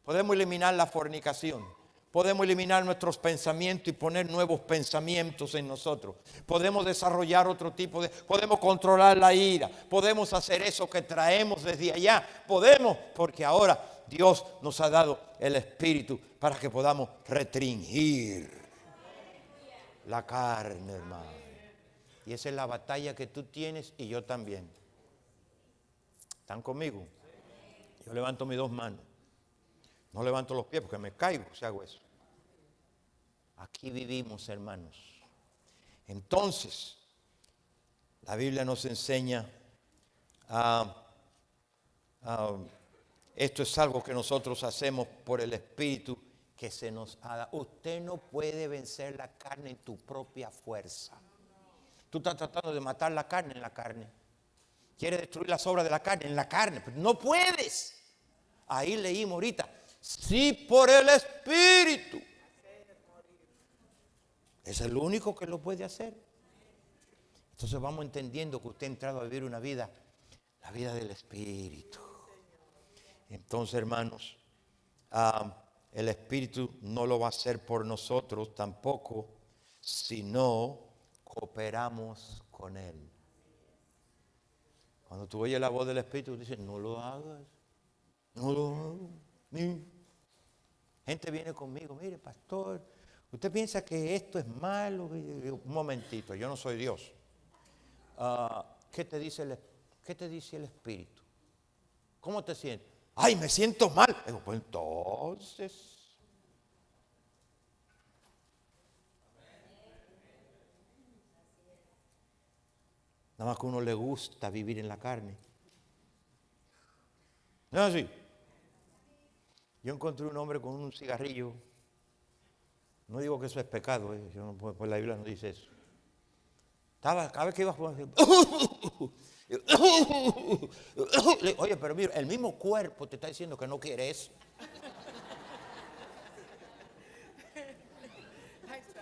podemos eliminar la fornicación, podemos eliminar nuestros pensamientos y poner nuevos pensamientos en nosotros. Podemos desarrollar otro tipo de... Podemos controlar la ira, podemos hacer eso que traemos desde allá. Podemos, porque ahora Dios nos ha dado el Espíritu para que podamos restringir la carne, hermano. Y esa es la batalla que tú tienes y yo también. ¿Están conmigo? Yo levanto mis dos manos. No levanto los pies porque me caigo si hago eso. Aquí vivimos, hermanos. Entonces, la Biblia nos enseña esto es algo que nosotros hacemos por el Espíritu que se nos ha dado. Usted no puede vencer la carne en tu propia fuerza. Tú estás tratando de matar la carne en la carne. Quieres destruir las obras de la carne en la carne, pero no puedes. Ahí leímos ahorita. Sí, por el Espíritu. Es el único que lo puede hacer. Entonces vamos entendiendo que usted ha entrado a vivir una vida, la vida del Espíritu. Entonces, hermanos, el Espíritu no lo va a hacer por nosotros tampoco, si no cooperamos con Él. Cuando tú oyes la voz del Espíritu, dices, no lo hagas, no lo hagas. Gente viene conmigo, mire, pastor, ¿usted piensa que esto es malo? Un momentito, yo no soy Dios. ¿Qué te dice el Espíritu? ¿Cómo te sientes? Ay, me siento mal. Digo, pues entonces. Nada más que a uno le gusta vivir en la carne. ¿No es así? Yo encontré un hombre con un cigarrillo. No digo que eso es pecado, yo no, pues la Biblia no dice eso. Cada vez que iba a jugar, oye, pero mira, el mismo cuerpo te está diciendo que no quiere eso.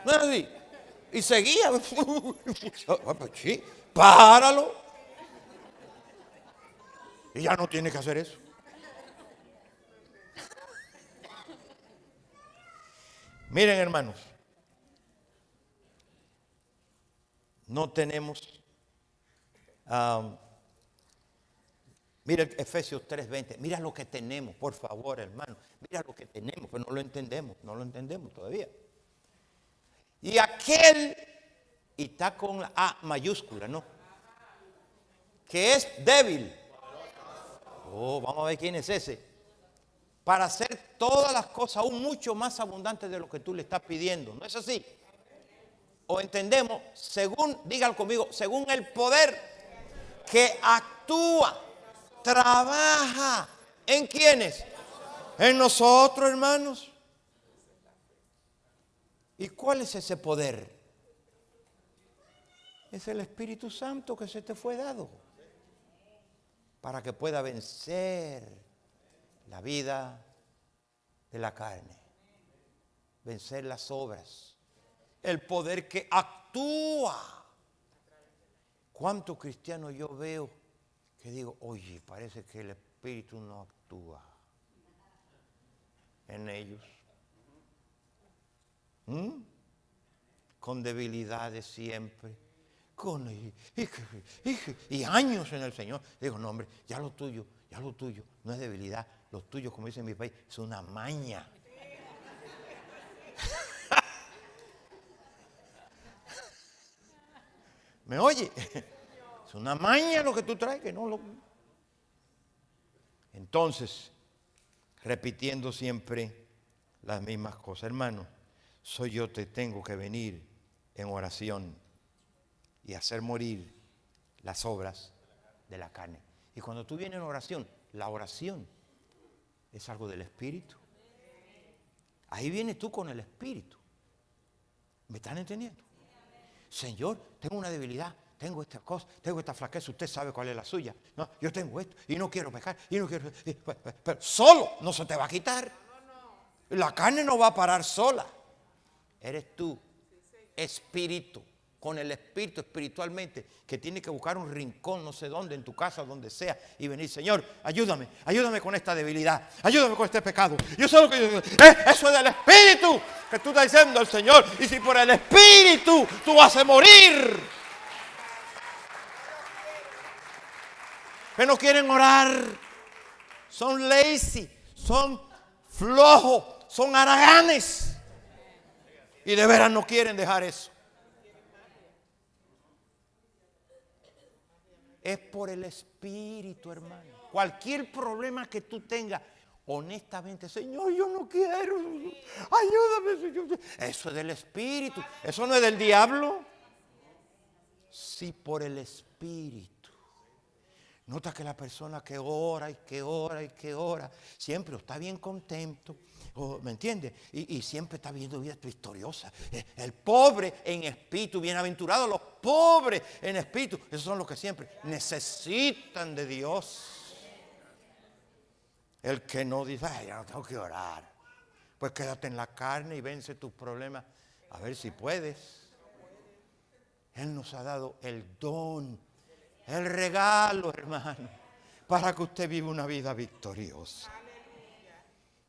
¿No es así? Y seguía. Sí, páralo. Y ya no tiene que hacer eso. Miren, hermanos, no tenemos, mira Efesios 3:20, mira lo que tenemos, por favor, hermano, mira lo que tenemos, pero no lo entendemos todavía. Y aquel, y está con la A mayúscula, ¿no? Que es débil. Oh, vamos a ver quién es ese. Para hacer todas las cosas aún mucho más abundantes de lo que tú le estás pidiendo. ¿No es así? O entendemos, según, dígalo conmigo, según el poder que actúa, trabaja. ¿En quiénes? En nosotros, hermanos. ¿Y cuál es ese poder? Es el Espíritu Santo que se te fue dado para que pueda vencer la vida de la carne, vencer las obras, el poder que actúa. ¿Cuántos cristianos yo veo que digo, oye, parece que el Espíritu no actúa en ellos? Con debilidades siempre, y años en el Señor. Digo, no, hombre, ya lo tuyo no es debilidad. Lo tuyo, como dice en mi país, es una maña. ¿Me oye? Es una maña lo que tú traes, que no lo... Entonces, repitiendo siempre las mismas cosas. Hermano, yo te tengo que venir en oración y hacer morir las obras de la carne. Y cuando tú vienes en oración, la oración es algo del Espíritu. Ahí vienes tú con el Espíritu. ¿Me están entendiendo? Señor, tengo una debilidad, tengo esta cosa, tengo esta flaqueza, usted sabe cuál es la suya. No, yo tengo esto y no quiero pecar, y no quiero, pero solo no se te va a quitar. La carne no va a parar sola. Eres tú, espíritu, con el espíritu espiritualmente, que tiene que buscar un rincón, no sé dónde, en tu casa, donde sea, y venir, Señor, ayúdame con esta debilidad, ayúdame con este pecado. Yo sé lo que eso es del espíritu que tú estás diciendo al Señor. Y si por el espíritu tú vas a morir. Que no quieren orar, son lazy, son flojos, son haraganes. Y de veras no quieren dejar eso. Es por el espíritu, hermano. Cualquier problema que tú tengas, honestamente, Señor, yo no quiero. Ayúdame, Señor. Eso es del espíritu. Eso no es del diablo. Sí, por el espíritu. Nota que la persona que ora y que ora y que ora, siempre está bien contento, ¿me entiendes? Y siempre está viviendo vida victoriosa. El pobre en espíritu, bienaventurados los pobres en espíritu, esos son los que siempre necesitan de Dios. El que no dice, ay, ya no tengo que orar, pues quédate en la carne y vence tus problemas, a ver si puedes. Él nos ha dado el don, el regalo, hermano, para que usted viva una vida victoriosa.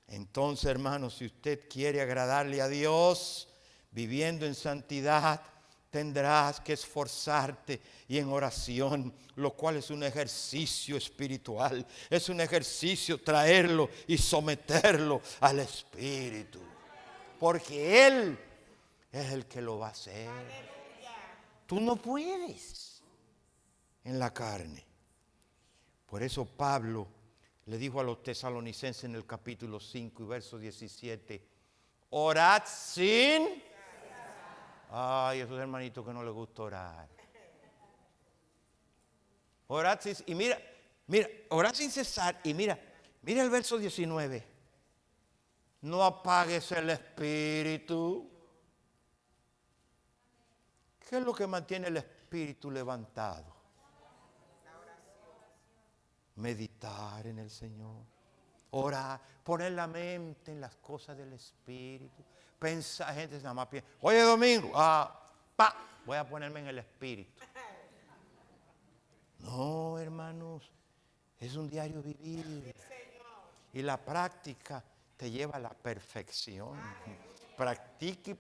Entonces, hermano, si usted quiere agradarle a Dios, viviendo en santidad, tendrás que esforzarte y en oración, lo cual es un ejercicio espiritual. Es un ejercicio traerlo y someterlo al Espíritu. Porque Él es el que lo va a hacer. Tú no puedes en la carne. Por eso Pablo le dijo a los tesalonicenses en el capítulo 5 y verso 17, orad sin... Ay, esos hermanitos que no les gusta orar. Orad sin... Y mira, orad sin cesar. Y mira el verso 19. No apagues el espíritu. ¿Qué es lo que mantiene el espíritu levantado? Meditar en el Señor, orar, poner la mente en las cosas del Espíritu. Pensar, gente nada más piensa, hoy es domingo, voy a ponerme en el Espíritu. No, hermanos, es un diario vivir. Y la práctica te lleva a la perfección. Practique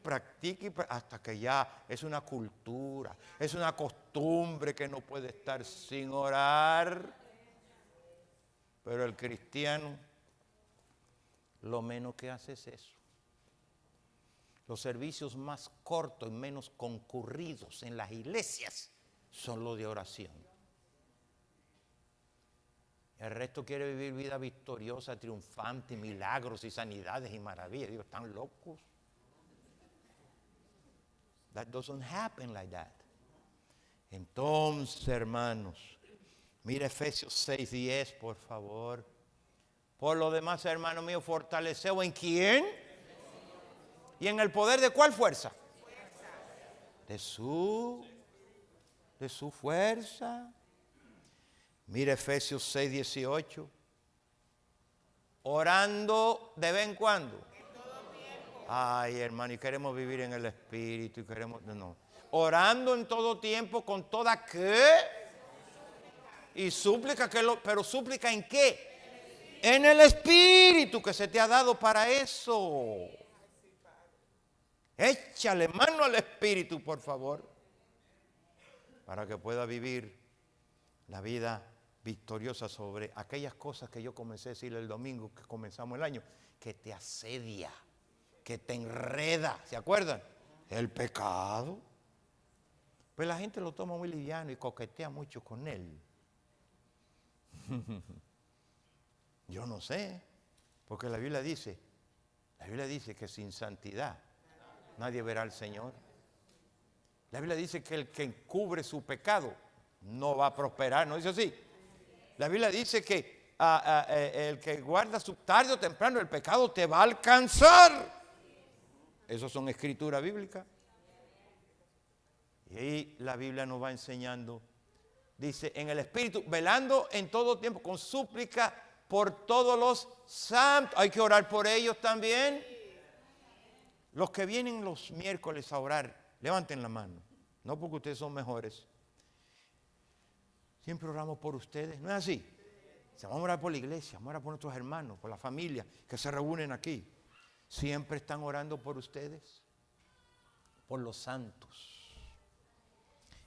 hasta que ya es una cultura, es una costumbre que no puede estar sin orar. Pero el cristiano lo menos que hace es eso. Los servicios más cortos y menos concurridos en las iglesias son los de oración. El resto quiere vivir vida victoriosa, triunfante, milagros y sanidades y maravillas. Digo, están locos. That doesn't happen like that. Entonces, hermanos, mira Efesios 6:10, por favor. Por lo demás, hermano mío, fortaleceos ¿en quién? ¿Y en el poder de cuál fuerza? De su fuerza. Mira Efesios 6:18. Orando de vez en cuando. Ay, hermano, y queremos vivir en el Espíritu y queremos... No. Orando en todo tiempo con toda ¿qué? Y súplica, pero súplica ¿en qué? En el Espíritu que se te ha dado para eso. Échale mano al Espíritu, por favor, para que pueda vivir la vida victoriosa sobre aquellas cosas que yo comencé a decir el domingo que comenzamos el año, que te asedia, que te enreda. ¿Se acuerdan? El pecado. Pues la gente lo toma muy liviano y coquetea mucho con él. Yo no sé, porque la Biblia dice que sin santidad nadie verá al Señor. La Biblia dice que el que encubre su pecado no va a prosperar, ¿no dice así? La Biblia dice que el que guarda su tarde o temprano el pecado te va a alcanzar. Esas son escrituras bíblicas. Y ahí la Biblia nos va enseñando. Dice, en el Espíritu, velando en todo tiempo, con súplica por todos los santos. Hay que orar por ellos también. Los que vienen los miércoles a orar, levanten la mano. No porque ustedes son mejores. Siempre oramos por ustedes, ¿no es así? Vamos a orar por la iglesia, vamos a orar por nuestros hermanos, por la familia que se reúnen aquí. Siempre están orando por ustedes, por los santos.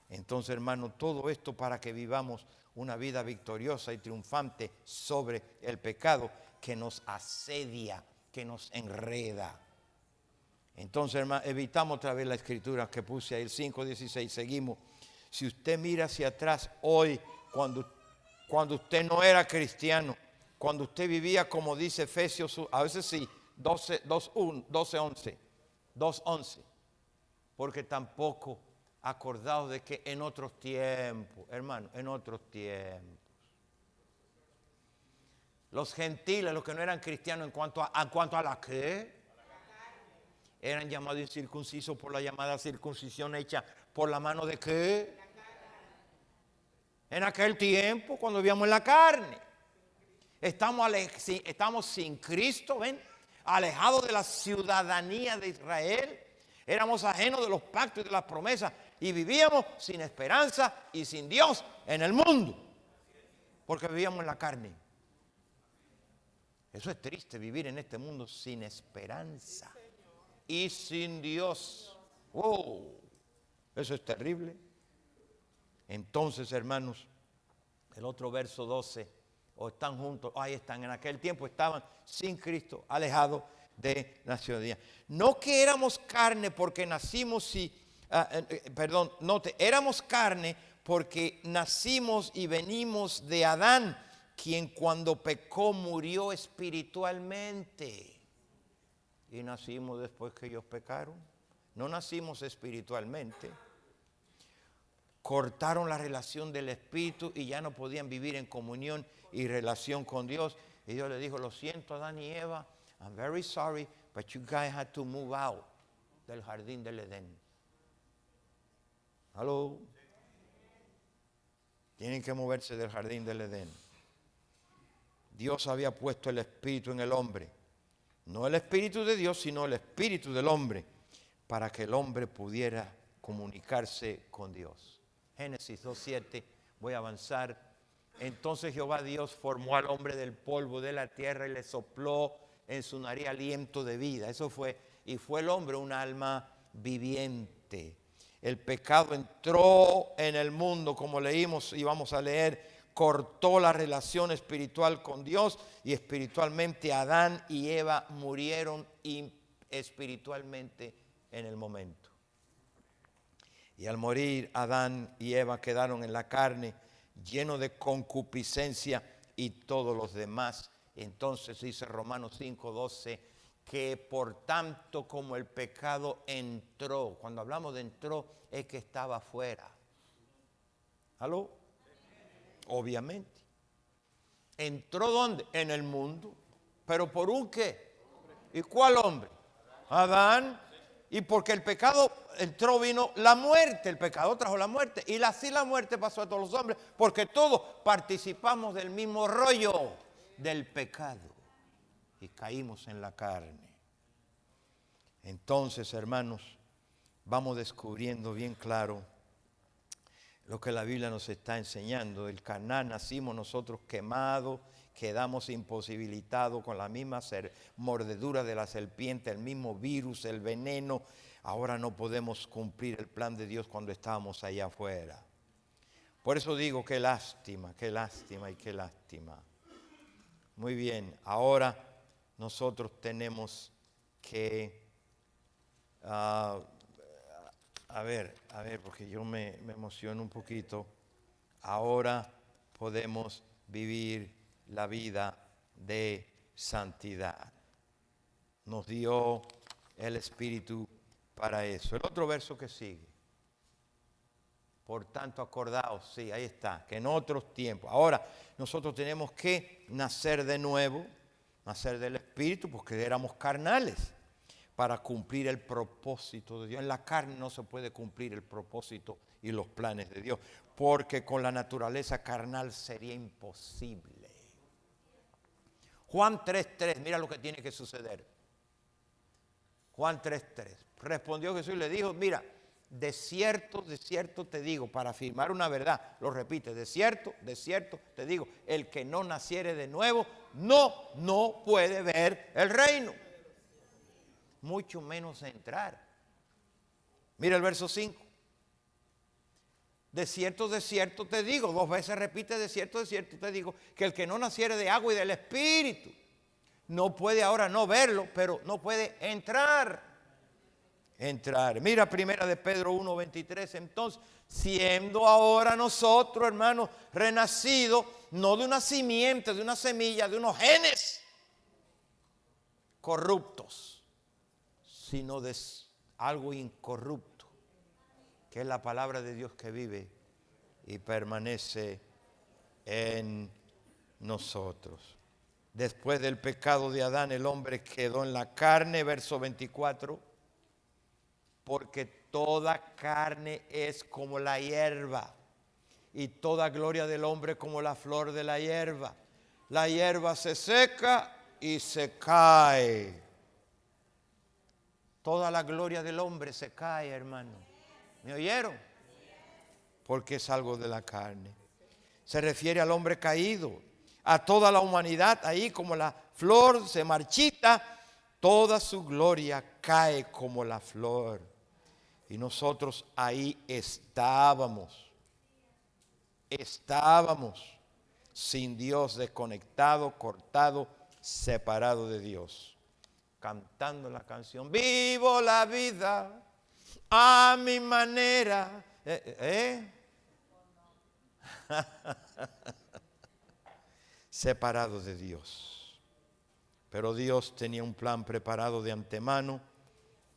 Entonces, hermano, todo esto para que vivamos una vida victoriosa y triunfante sobre el pecado que nos asedia, que nos enreda. Entonces, hermano, evitamos otra vez la escritura que puse ahí, el 5:16, seguimos. Si usted mira hacia atrás hoy, cuando usted no era cristiano, cuando usted vivía como dice Efesios, a veces sí, 2:11, porque tampoco acordados de que en otros tiempos, hermano, en otros tiempos, los gentiles, los que no eran cristianos en cuanto a la ¿qué? Eran llamados incircuncisos por la llamada circuncisión hecha por la mano de ¿qué? En aquel tiempo, cuando vivíamos en la carne. Estamos sin Cristo, ¿ven? Alejados de la ciudadanía de Israel. Éramos ajenos de los pactos y de las promesas. Y vivíamos sin esperanza y sin Dios en el mundo. Porque vivíamos en la carne. Eso es triste, vivir en este mundo sin esperanza y sin Dios. Oh, eso es terrible. Entonces, hermanos, el otro verso 12, o están juntos, ahí están, en aquel tiempo estaban sin Cristo, alejados de la ciudadanía. No que éramos carne porque nacimos éramos carne porque nacimos y venimos de Adán, quien cuando pecó murió espiritualmente. Y nacimos después que ellos pecaron. No nacimos espiritualmente. Cortaron la relación del espíritu y ya no podían vivir en comunión y relación con Dios. Y Dios le dijo, lo siento Adán y Eva, I'm very sorry, but you guys had to move out del jardín del Edén. ¿Aló? Tienen que moverse del jardín del Edén. Dios había puesto el espíritu en el hombre. No el espíritu de Dios, sino el espíritu del hombre, para que el hombre pudiera comunicarse con Dios. Génesis 2:7, voy a avanzar. Entonces Jehová Dios formó al hombre del polvo de la tierra y le sopló en su nariz aliento de vida. Eso fue, y fue el hombre un alma viviente. El pecado entró en el mundo, como leímos y vamos a leer, cortó la relación espiritual con Dios y espiritualmente Adán y Eva murieron espiritualmente en el momento. Y al morir Adán y Eva quedaron en la carne llenos de concupiscencia y todos los demás. Entonces dice Romanos 5:12 que por tanto como el pecado entró, cuando hablamos de entró es que estaba afuera. ¿Aló? Obviamente. ¿Entró dónde? En el mundo. ¿Pero por un qué? ¿Y cuál hombre? Adán. Y porque el pecado entró, vino la muerte. El pecado trajo la muerte. Y así la muerte pasó a todos los hombres. Porque todos participamos del mismo rollo del pecado. Y caímos en la carne. Entonces, hermanos, vamos descubriendo bien claro lo que la Biblia nos está enseñando. El carnal nacimos nosotros quemados, quedamos imposibilitados con la misma mordedura de la serpiente, el mismo virus, el veneno. Ahora no podemos cumplir el plan de Dios cuando estábamos allá afuera. Por eso digo, qué lástima y qué lástima. Muy bien, ahora nosotros tenemos que... A ver, porque yo me emociono un poquito. Ahora podemos vivir la vida de santidad. Nos dio el Espíritu para eso. El otro verso que sigue. Por tanto, acordaos, sí, ahí está, que en otros tiempos. Ahora, nosotros tenemos que nacer de nuevo, nacer del Espíritu, porque éramos carnales, para cumplir el propósito de Dios. En la carne no se puede cumplir el propósito y los planes de Dios, porque con la naturaleza carnal sería imposible. Juan 3:3, mira lo que tiene que suceder. Juan 3:3. Respondió Jesús y le dijo, mira, de cierto te digo, para afirmar una verdad, lo repite, de cierto te digo, el que no naciere de nuevo, no puede ver el reino, mucho menos entrar. Mira el verso 5. De cierto te digo, 2 veces repite, de cierto te digo, que el que no naciere de agua y del Espíritu, no puede ahora no verlo, pero no puede entrar. Mira primera de Pedro 1:23. Entonces, siendo ahora nosotros, hermanos, renacidos, no de una simiente, de una semilla, de unos genes corruptos, sino de algo incorrupto, que es la palabra de Dios que vive y permanece en nosotros. Después del pecado de Adán, el hombre quedó en la carne, verso 24. Porque toda carne es como la hierba, y toda gloria del hombre como la flor de la hierba. La hierba se seca y se cae. Toda la gloria del hombre se cae, hermano. ¿Me oyeron? Porque es algo de la carne. Se refiere al hombre caído, a toda la humanidad, ahí como la flor se marchita, toda su gloria cae como la flor. Y nosotros ahí estábamos sin Dios, desconectado, cortado, separado de Dios. Cantando la canción, vivo la vida a mi manera. Separado de Dios. Pero Dios tenía un plan preparado de antemano.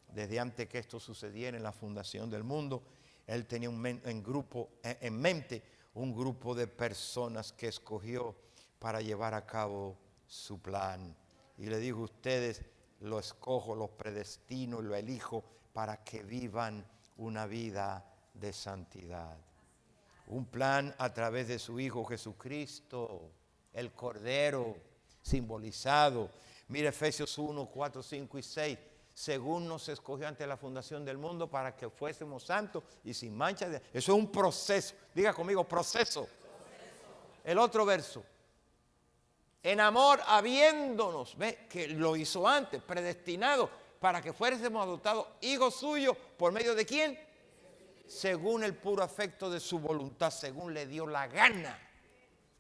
Desde antes que esto sucediera en la fundación del mundo, Él tenía en mente un grupo de personas que escogió para llevar a cabo su plan. Y le dijo, ustedes lo escojo, los predestino y lo elijo para que vivan una vida de santidad. Un plan a través de su Hijo Jesucristo, el Cordero simbolizado. Mira Efesios 1, 4, 5 y 6. Según nos escogió ante la fundación del mundo para que fuésemos santos y sin mancha. Eso es un proceso. Diga conmigo, proceso. El otro verso. En amor habiéndonos, ve que lo hizo antes, predestinado para que fuésemos adoptados hijos suyos, ¿por medio de quién? Según el puro afecto de su voluntad, según le dio la gana.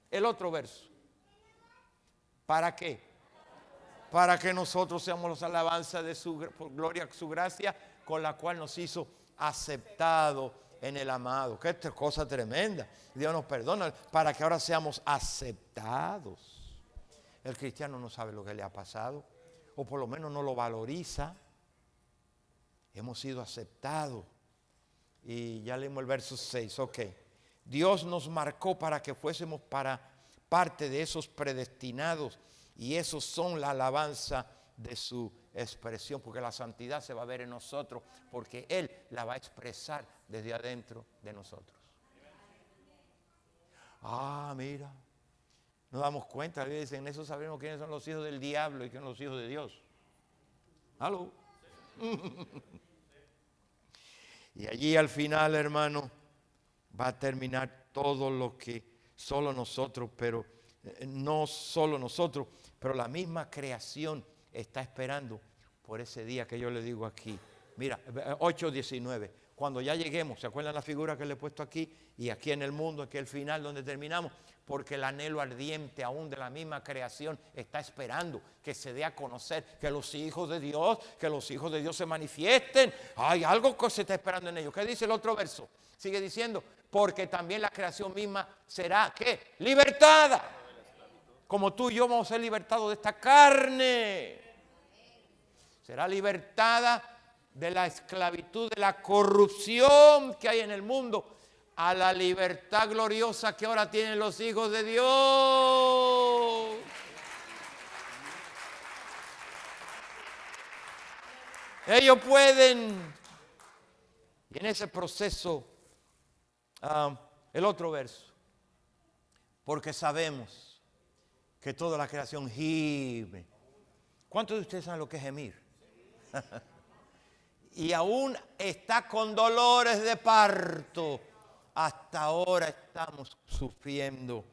El otro verso. ¿Para qué? Para que nosotros seamos los alabanzas de su gloria, su gracia, con la cual nos hizo aceptados en el amado. Qué cosa tremenda. Dios nos perdona para que ahora seamos aceptados. El cristiano no sabe lo que le ha pasado, o por lo menos no lo valoriza. Hemos sido aceptados. Y ya leímos el verso 6. Ok. Dios nos marcó para que fuésemos para parte de esos predestinados. Y esos son la alabanza de su expresión, porque la santidad se va a ver en nosotros, porque Él la va a expresar desde adentro de nosotros. Mira, nos damos cuenta, dicen, en eso sabemos quiénes son los hijos del diablo y quiénes son los hijos de Dios. ¿Aló? Y allí al final, hermano, va a terminar todo lo que solo nosotros, pero no solo nosotros, pero la misma creación está esperando por ese día que yo le digo aquí. Mira, 8:19. Cuando ya lleguemos, ¿se acuerdan la figura que le he puesto aquí? Y aquí en el mundo, aquí el final donde terminamos. Porque el anhelo ardiente aún de la misma creación está esperando que se dé a conocer que los hijos de Dios se manifiesten. Hay algo que se está esperando en ellos. ¿Qué dice el otro verso? Sigue diciendo, porque también la creación misma será, ¿qué? Libertada. Como tú y yo vamos a ser libertados de esta carne. Será libertada de la esclavitud, de la corrupción que hay en el mundo, a la libertad gloriosa que ahora tienen los hijos de Dios. Ellos pueden. Y en ese proceso, el otro verso, porque sabemos que toda la creación gime. ¿Cuántos de ustedes saben lo que es gemir? y aún está con dolores de parto. Hasta ahora estamos sufriendo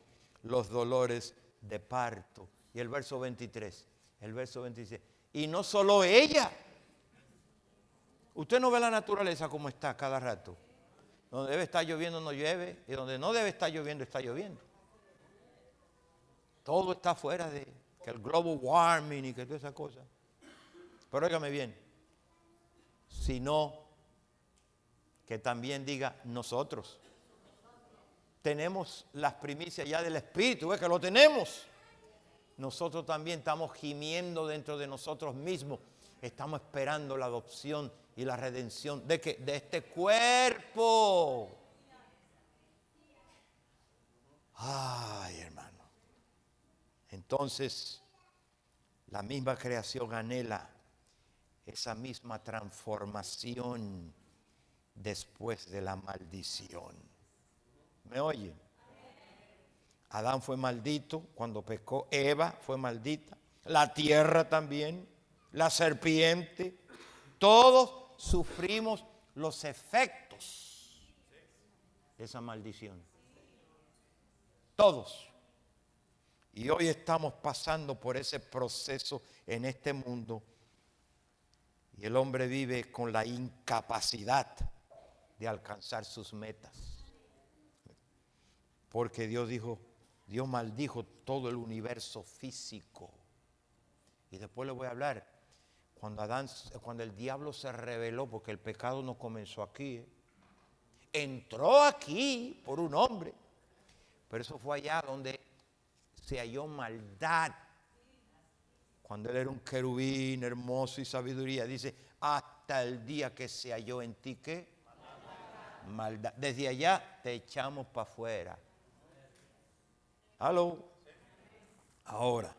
los dolores de parto. Y el verso 23, el verso 26. Y no solo ella. Usted no ve la naturaleza como está cada rato. Donde debe estar lloviendo no llueve, y donde no debe estar lloviendo está lloviendo. Todo está fuera de que el global warming y que todas esas cosas. Pero óigame bien, sino que también diga nosotros. Tenemos las primicias ya del Espíritu, ¿ves que lo tenemos? Nosotros también estamos gimiendo dentro de nosotros mismos. Estamos esperando la adopción y la redención de ¿qué? De este cuerpo. Ay, hermano. Entonces, la misma creación anhela esa misma transformación después de la maldición. ¿Me oyen? Adán fue maldito cuando pecó, Eva fue maldita, la tierra también, la serpiente, todos sufrimos los efectos de esa maldición. Todos. Y hoy estamos pasando por ese proceso en este mundo y el hombre vive con la incapacidad de alcanzar sus metas. Porque Dios dijo, Dios maldijo todo el universo físico. Y después le voy a hablar cuando el diablo se rebeló, porque el pecado no comenzó aquí. Entró aquí por un hombre, pero eso fue allá donde se halló maldad. Cuando él era un querubín hermoso y sabiduría, dice, hasta el día que se halló en ti, ¿qué? Maldad. Desde allá te echamos para afuera. ¿Aló? Ahora,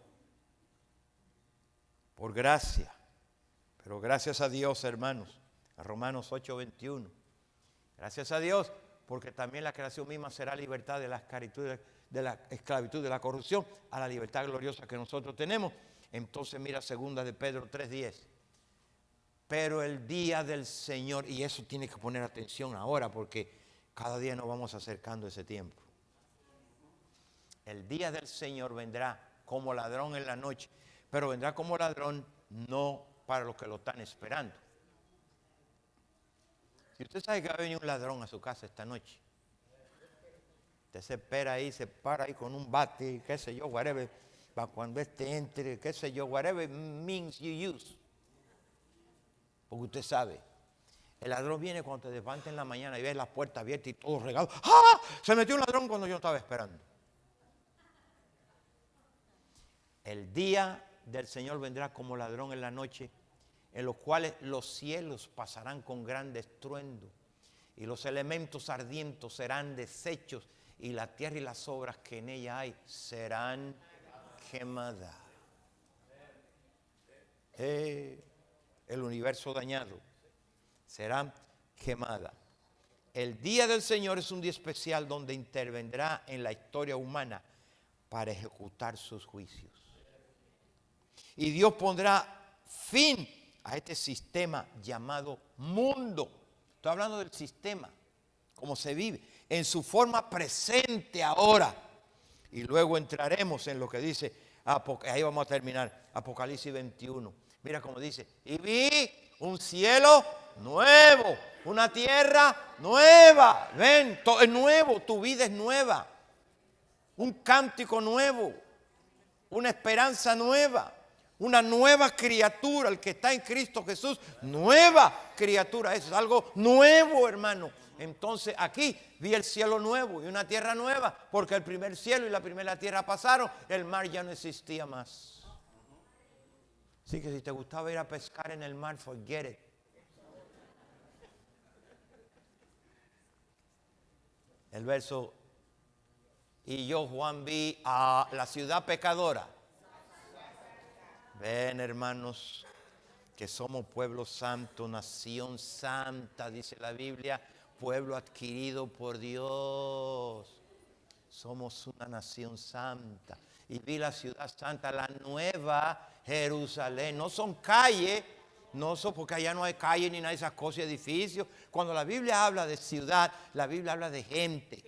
por gracia, pero gracias a Dios, hermanos, a Romanos 8:21. Gracias a Dios, porque también la creación misma será libertad de la esclavitud, de la corrupción, a la libertad gloriosa que nosotros tenemos. Entonces mira 2 de Pedro 3:10. Pero el día del Señor, y eso tiene que poner atención ahora, porque cada día nos vamos acercando a ese tiempo. El día del Señor vendrá como ladrón en la noche, pero vendrá como ladrón no para los que lo están esperando. Si usted sabe que va a venir un ladrón a su casa esta noche, usted se espera ahí, se para ahí con un bate, qué sé yo, whatever, para cuando este entre, qué sé yo, whatever means you use. Porque usted sabe, el ladrón viene cuando te levantas en la mañana y ves las puertas abiertas y todo regado. ¡Ah! Se metió un ladrón cuando yo no estaba esperando. El día del Señor vendrá como ladrón en la noche, en los cuales los cielos pasarán con gran estruendo y los elementos ardientes serán deshechos y la tierra y las obras que en ella hay serán quemadas. El universo dañado será quemada. El día del Señor es un día especial donde intervendrá en la historia humana para ejecutar sus juicios. Y Dios pondrá fin a este sistema llamado mundo. Estoy hablando del sistema, cómo se vive, en su forma presente ahora. Y luego entraremos en lo que dice, ahí vamos a terminar, Apocalipsis 21. Mira cómo dice, y vi un cielo nuevo, una tierra nueva. Ven, todo es nuevo, tu vida es nueva. Un cántico nuevo, una esperanza nueva. Una nueva criatura, el que está en Cristo Jesús, nueva criatura, eso es algo nuevo, hermano. Entonces aquí vi el cielo nuevo y una tierra nueva, porque el primer cielo y la primera tierra pasaron, el mar ya no existía más. Así que si te gustaba ir a pescar en el mar, forget it. El verso, y yo Juan vi a la ciudad pecadora. Ven, hermanos, que somos pueblo santo, nación santa, dice la Biblia, pueblo adquirido por Dios. Somos una nación santa. Y vi la ciudad santa, la nueva Jerusalén. No son calles, No, eso porque allá no hay calle ni nada de esas cosas, edificios. Cuando la Biblia habla de ciudad, la Biblia habla de gente.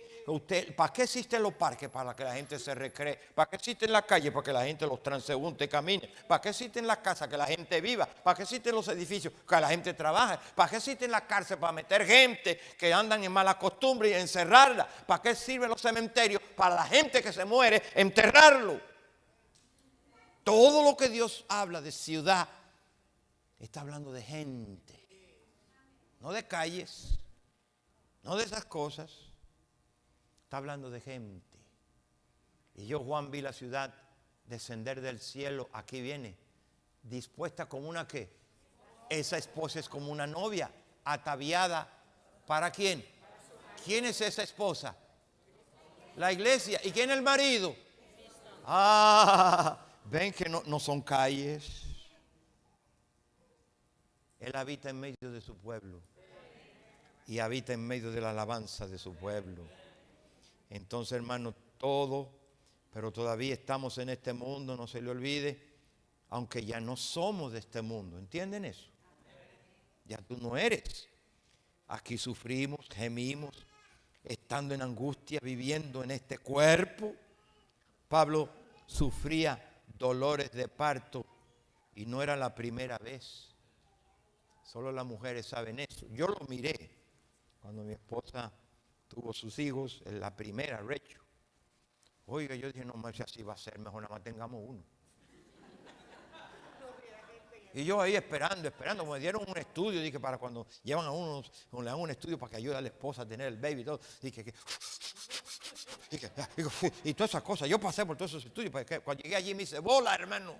¿Para qué existen los parques? Para que la gente se recree. ¿Para qué existen las calles? Para que la gente, los transeúntes, camine. ¿Para qué existen las casas? Que la gente viva. ¿Para qué existen los edificios? Que la gente trabaje. ¿Para qué existen las cárceles? Para meter gente que andan en mala costumbre y encerrarla. ¿Para qué sirven los cementerios? Para la gente que se muere, enterrarlo. Todo lo que Dios habla de ciudad, está hablando de gente. No de calles, no de esas cosas. Está hablando de gente. Y yo, Juan, vi la ciudad descender del cielo. Aquí viene, dispuesta como una ¿qué? Esa esposa es como una novia, ataviada. ¿Para quién? ¿Quién es esa esposa? La iglesia. ¿Y quién es el marido? Ah, ven que no son calles. Él habita en medio de su pueblo. Y habita en medio de la alabanza de su pueblo. Entonces, hermano, pero todavía estamos en este mundo, no se le olvide, aunque ya no somos de este mundo. ¿Entienden eso? Ya tú no eres. Aquí sufrimos, gemimos, estando en angustia, viviendo en este cuerpo. Pablo sufría dolores de parto y no era la primera vez. Solo las mujeres saben eso. Yo lo miré cuando mi esposa tuvo sus hijos, en la primera, Rachel. Oiga, yo dije, no más, así va a ser, mejor nada más tengamos uno. Y yo ahí esperando, me dieron un estudio, dije, para cuando llevan a uno, le dan un estudio para que ayude a la esposa a tener el baby y todo. Y todas esas cosas, yo pasé por todos esos estudios, porque cuando llegué allí me hice bola, hermano.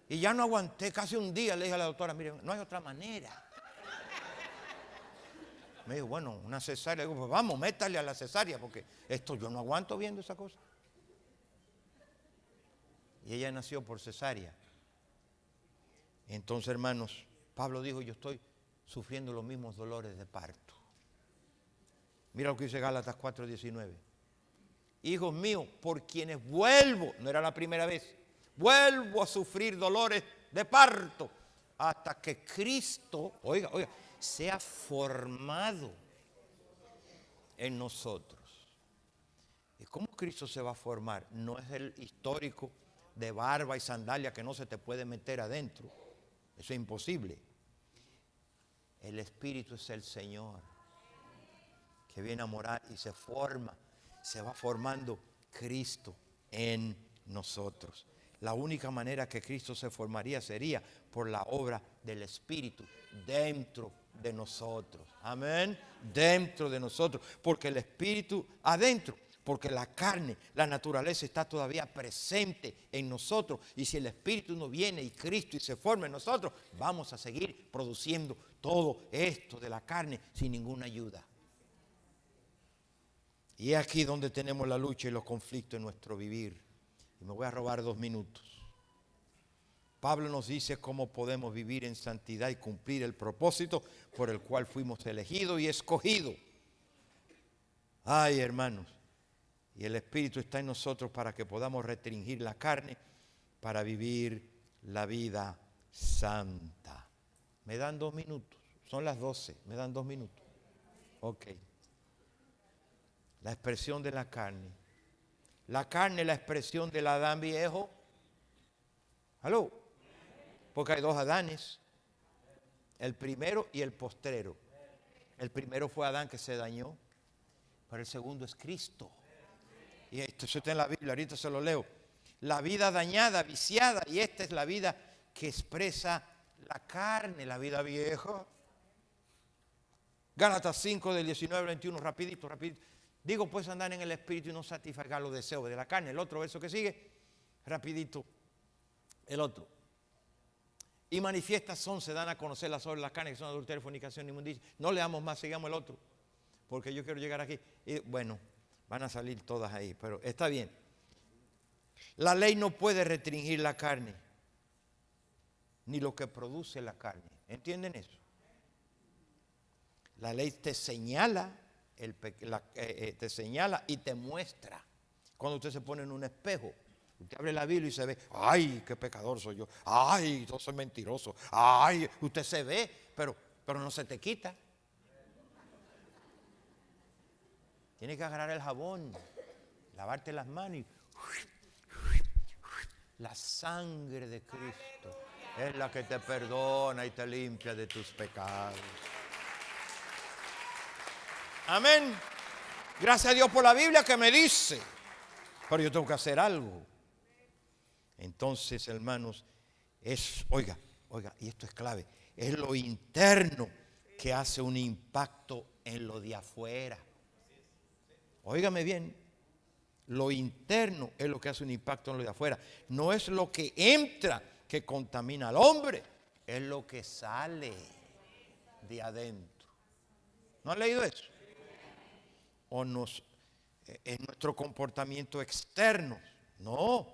Y ya no aguanté, casi un día le dije a la doctora, mire, no hay otra manera. Me dijo, bueno, una cesárea. Le digo, pues vamos, métale a la cesárea, porque esto yo no aguanto viendo esa cosa. Y ella nació por cesárea. Entonces, hermanos, Pablo dijo, yo estoy sufriendo los mismos dolores de parto. Mira lo que dice Gálatas 4:19. Hijos míos, por quienes vuelvo, no era la primera vez, vuelvo a sufrir dolores de parto hasta que Cristo, oiga, sea formado en nosotros. ¿Y cómo Cristo se va a formar? No es el histórico de barba y sandalia que no se te puede meter adentro. Eso es imposible. El Espíritu es el Señor que viene a morar y se forma, se va formando Cristo en nosotros. La única manera que Cristo se formaría sería por la obra del Espíritu dentro de nosotros. Amén. Dentro de nosotros. Porque el Espíritu adentro. Porque la carne, la naturaleza está todavía presente en nosotros. Y si el Espíritu no viene y Cristo y se forma en nosotros, vamos a seguir produciendo todo esto de la carne sin ninguna ayuda. Y es aquí donde tenemos la lucha y los conflictos en nuestro vivir. Y me voy a robar 2 minutos. Pablo nos dice cómo podemos vivir en santidad y cumplir el propósito por el cual fuimos elegidos y escogidos. Ay, hermanos. Y el Espíritu está en nosotros para que podamos restringir la carne para vivir la vida santa. Me dan 2 minutos. Son las 12. Me dan 2 minutos. Ok. La expresión de la carne. La carne es la expresión del Adán viejo. ¿Aló? Porque hay 2 Adanes. El primero y el postrero. El primero fue Adán que se dañó. Pero el segundo es Cristo. Y esto está en la Biblia, ahorita se lo leo. La vida dañada, viciada. Y esta es la vida que expresa la carne, la vida vieja. Gálatas 5 del 19 al 21, rapidito. Digo, pues andar en el Espíritu y no satisfacer los deseos de la carne. El otro verso que sigue, rapidito. El otro. Y manifiestas se dan a conocer las obras de la carne, que son adulterio, fornicación, inmundicia. No leamos más, sigamos el otro. Porque yo quiero llegar aquí. Y bueno, van a salir todas ahí, pero está bien. La ley no puede restringir la carne, ni lo que produce la carne. ¿Entienden eso? La ley te señala, te señala y te muestra. Cuando usted se pone en un espejo, Usted abre la Biblia y se ve, ay, qué pecador soy yo, ay, yo soy mentiroso, ay, usted se ve, pero no se te quita. Tienes que agarrar el jabón, lavarte las manos y la sangre de Cristo es la que te perdona y te limpia de tus pecados. Amén. Gracias a Dios por la Biblia que me dice, pero yo tengo que hacer algo. Entonces, hermanos, oiga, y esto es clave, es lo interno que hace un impacto en lo de afuera. Óigame bien, lo interno es lo que hace un impacto en lo de afuera. No es lo que entra que contamina al hombre, es lo que sale de adentro. ¿No han leído eso? O es nuestro comportamiento externo. No,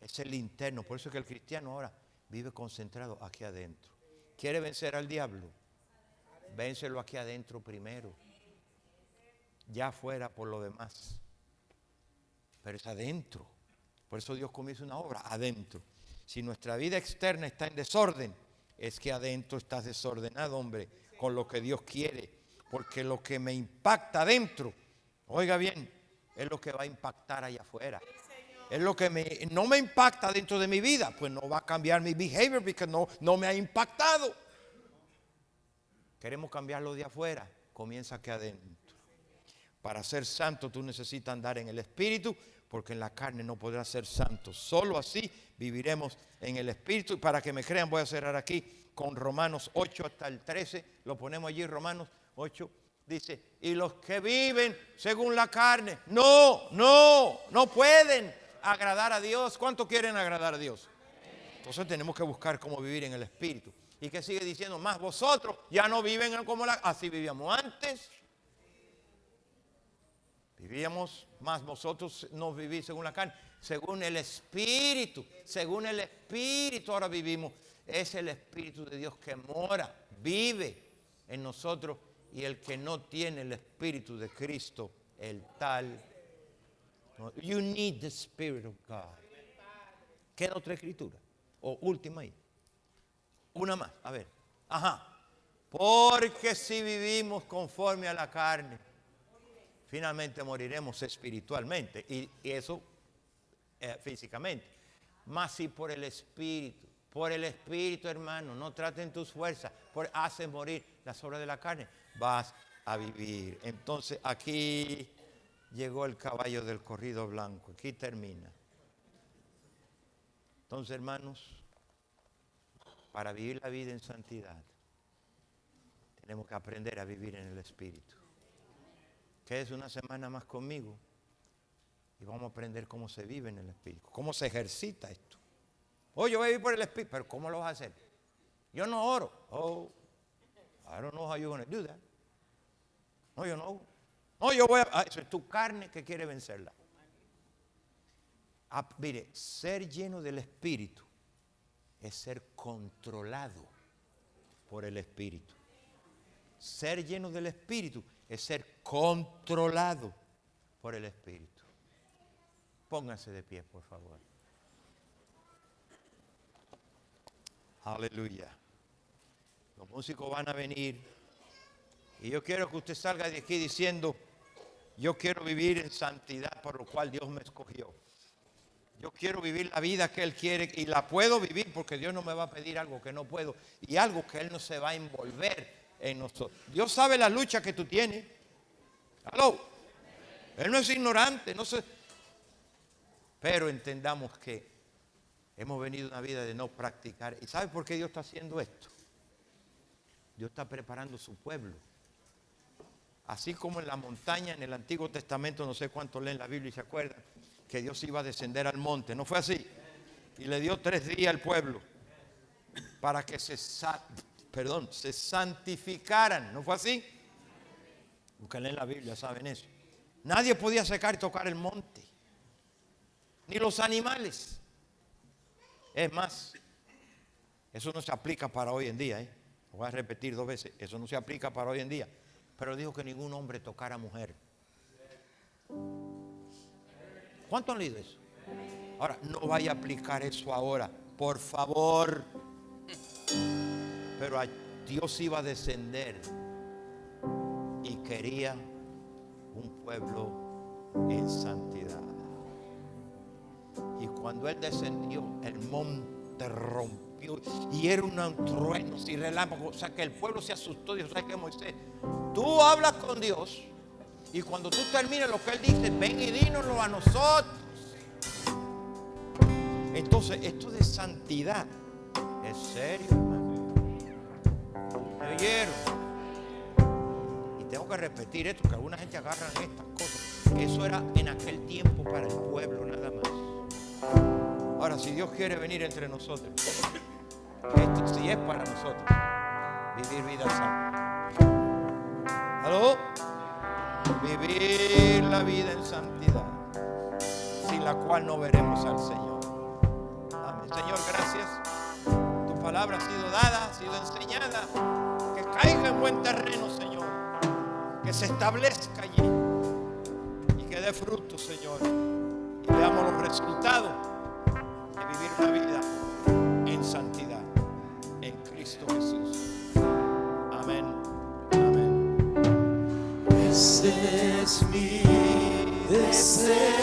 es el interno. Por eso es que el cristiano ahora vive concentrado aquí adentro. ¿Quiere vencer al diablo? Vénselo aquí adentro primero. Ya afuera por lo demás. Pero es adentro. Por eso Dios comienza una obra adentro. Si nuestra vida externa está en desorden, es que adentro estás desordenado, hombre, con lo que Dios quiere. Porque lo que me impacta adentro, oiga bien, es lo que va a impactar allá afuera. Es lo que no me impacta dentro de mi vida, pues no va a cambiar mi behavior porque no me ha impactado. Queremos cambiarlo de afuera, comienza aquí adentro. Para ser santo tú necesitas andar en el Espíritu, porque en la carne no podrás ser santo. Solo así viviremos en el Espíritu. Y para que me crean voy a cerrar aquí con Romanos 8 hasta el 13. Lo ponemos allí, Romanos 8. Dice, y los que viven según la carne, no pueden agradar a Dios. ¿Cuánto quieren agradar a Dios? Entonces tenemos que buscar cómo vivir en el Espíritu. Y que sigue diciendo, más vosotros ya no viven como así vivíamos antes. Vivíamos, más vosotros no vivís según la carne, según el Espíritu. Según el Espíritu ahora vivimos. Es el Espíritu de Dios que mora, vive en nosotros. Y el que no tiene el Espíritu de Cristo, el tal. You need the Spirit of God. ¿Queda otra escritura? O última ahí. Una más, a ver. Ajá. Porque si vivimos conforme a la carne, finalmente moriremos espiritualmente. Y eso físicamente. Mas si por el Espíritu, hermano, no traten tus fuerzas, hace morir las obras de la carne, vas a vivir. Entonces aquí llegó el caballo del corrido blanco, aquí termina. Entonces, hermanos, para vivir la vida en santidad, tenemos que aprender a vivir en el Espíritu. Quédese una semana más conmigo y vamos a aprender cómo se vive en el Espíritu, cómo se ejercita esto. Yo voy a vivir por el Espíritu, pero ¿cómo lo vas a hacer? Yo no oro. I don't know how you're going to do that. No, yo no. No, yo voy a... eso es tu carne que quiere vencerla. Mire, ser lleno del Espíritu es ser controlado por el Espíritu. Ser lleno del Espíritu es ser controlado por el Espíritu. Pónganse de pie, por favor. Aleluya. Los músicos van a venir y yo quiero que usted salga de aquí diciendo, yo quiero vivir en santidad por lo cual Dios me escogió. Yo quiero vivir la vida que Él quiere y la puedo vivir porque Dios no me va a pedir algo que no puedo y algo que Él no se va a envolver en nosotros. Dios sabe la lucha que tú tienes. ¿Aló? Él no es ignorante, pero entendamos que hemos venido a una vida de no practicar. ¿Y sabe por qué Dios está haciendo esto? Dios está preparando su pueblo. Así como en la montaña, en el Antiguo Testamento, no sé cuántos leen la Biblia y se acuerdan, que Dios iba a descender al monte. ¿No fue así? Y le dio 3 días al pueblo para que se santificaran. ¿No fue así? Los que leen la Biblia saben eso. Nadie podía secar y tocar el monte. Ni los animales. Es más, eso no se aplica para hoy en día. Lo voy a repetir 2 veces. Eso no se aplica para hoy en día. Pero dijo que ningún hombre tocara mujer. ¿Cuánto han leído eso? Ahora, no vaya a aplicar eso ahora, por favor. Pero Dios iba a descender y quería un pueblo en santidad. Y cuando Él descendió, el monte rompió y era un trueno y relámpago. O sea que el pueblo se asustó. Dios sabe que Moisés, tú hablas con Dios y cuando tú termines lo que Él dice, ven y dínoslo a nosotros. Entonces, esto de santidad es serio, hermano. ¿Me oyeron? Y tengo que repetir esto, que alguna gente agarra estas cosas. Eso era en aquel tiempo para el pueblo nada más. Ahora, si Dios quiere venir entre nosotros, esto sí es para nosotros, vivir vida santa. ¿Aló? Vivir la vida en santidad, sin la cual no veremos al Señor. Amén. Señor, gracias. Tu palabra ha sido dada, ha sido enseñada. Que caiga en buen terreno, Señor. Que se establezca allí y que dé fruto, Señor. Y veamos los resultados de vivir una vida en santidad en Cristo Jesús. Amén. Amén. Ese es mi deseo.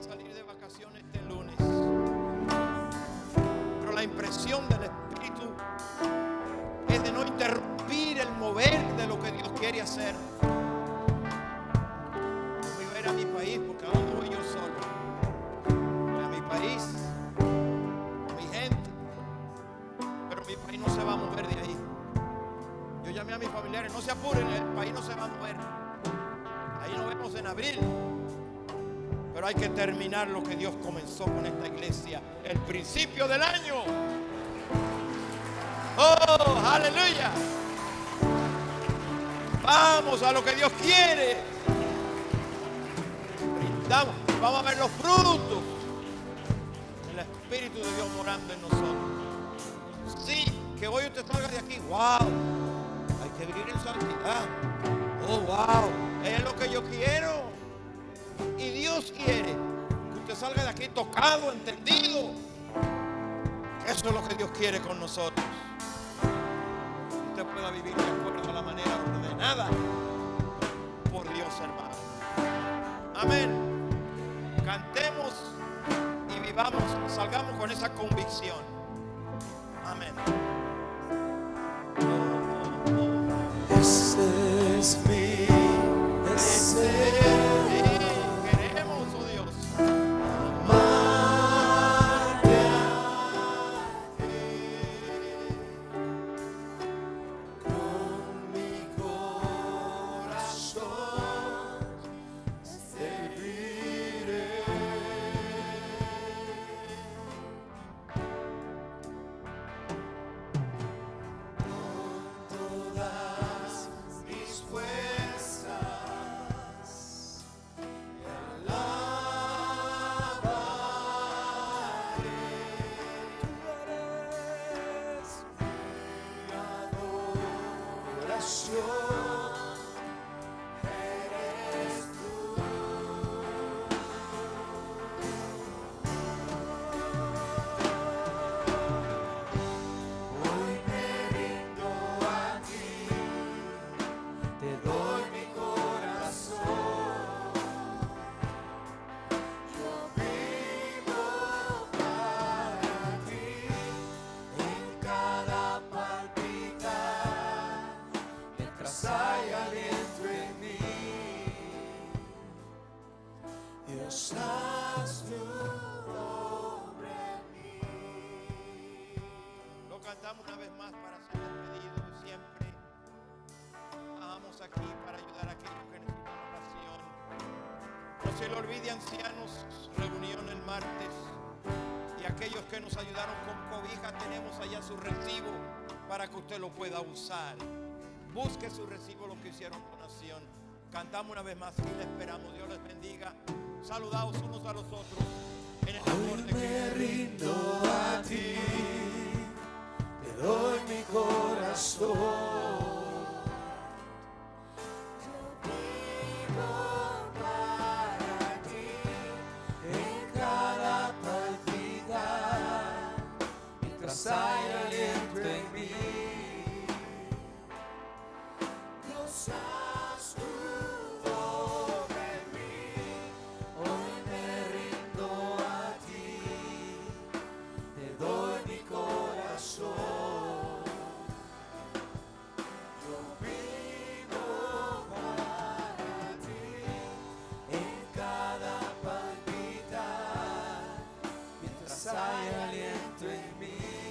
Salir de vacaciones este lunes, pero la impresión del Espíritu es de no interrumpir el mover de lo que Dios quiere hacer. No voy a ir a mi país porque ahora no voy yo solo. Voy a mi país, a mi gente, pero mi país no se va a mover de ahí. Yo llamé a mis familiares, no se apuren, el país no se va a mover. Ahí nos vemos en abril. Pero hay que terminar lo que Dios comenzó con esta iglesia, el principio del año. ¡Oh, aleluya! Vamos a lo que Dios quiere. Brindamos, vamos a ver los frutos del Espíritu de Dios morando en nosotros. Sí, que hoy usted salga de aquí, wow, hay que vivir en santidad. Oh, wow, es lo que yo quiero. Y Dios quiere que usted salga de aquí tocado, entendido. Eso es lo que Dios quiere con nosotros. Que usted pueda vivir de acuerdo a la manera ordenada por Dios, hermano. Amén. Cantemos y vivamos, salgamos con esa convicción. Amén. Ese es mi deseo. cantamos una vez más para ser despedidos. Siempre estamos aquí para ayudar a aquellos que necesitan oración. No se le olvide, ancianos, reunión el martes. Y aquellos que nos ayudaron con cobija, tenemos allá su recibo para que usted lo pueda usar. Busque su recibo, lo que hicieron donación. Cantamos una vez más y le esperamos. Dios les bendiga. Saludaos unos a los otros en el amor Hoy de me Cristo. rindo a ti, te doy mi corazón. Yo vivo para ti en cada palpitar, mientras hay aliento en mí. Dios, haz tu obra en mí. Hoy me rindo a ti, te doy mi corazón. Yo vivo para ti en cada palpitar, mientras hay aliento en mí.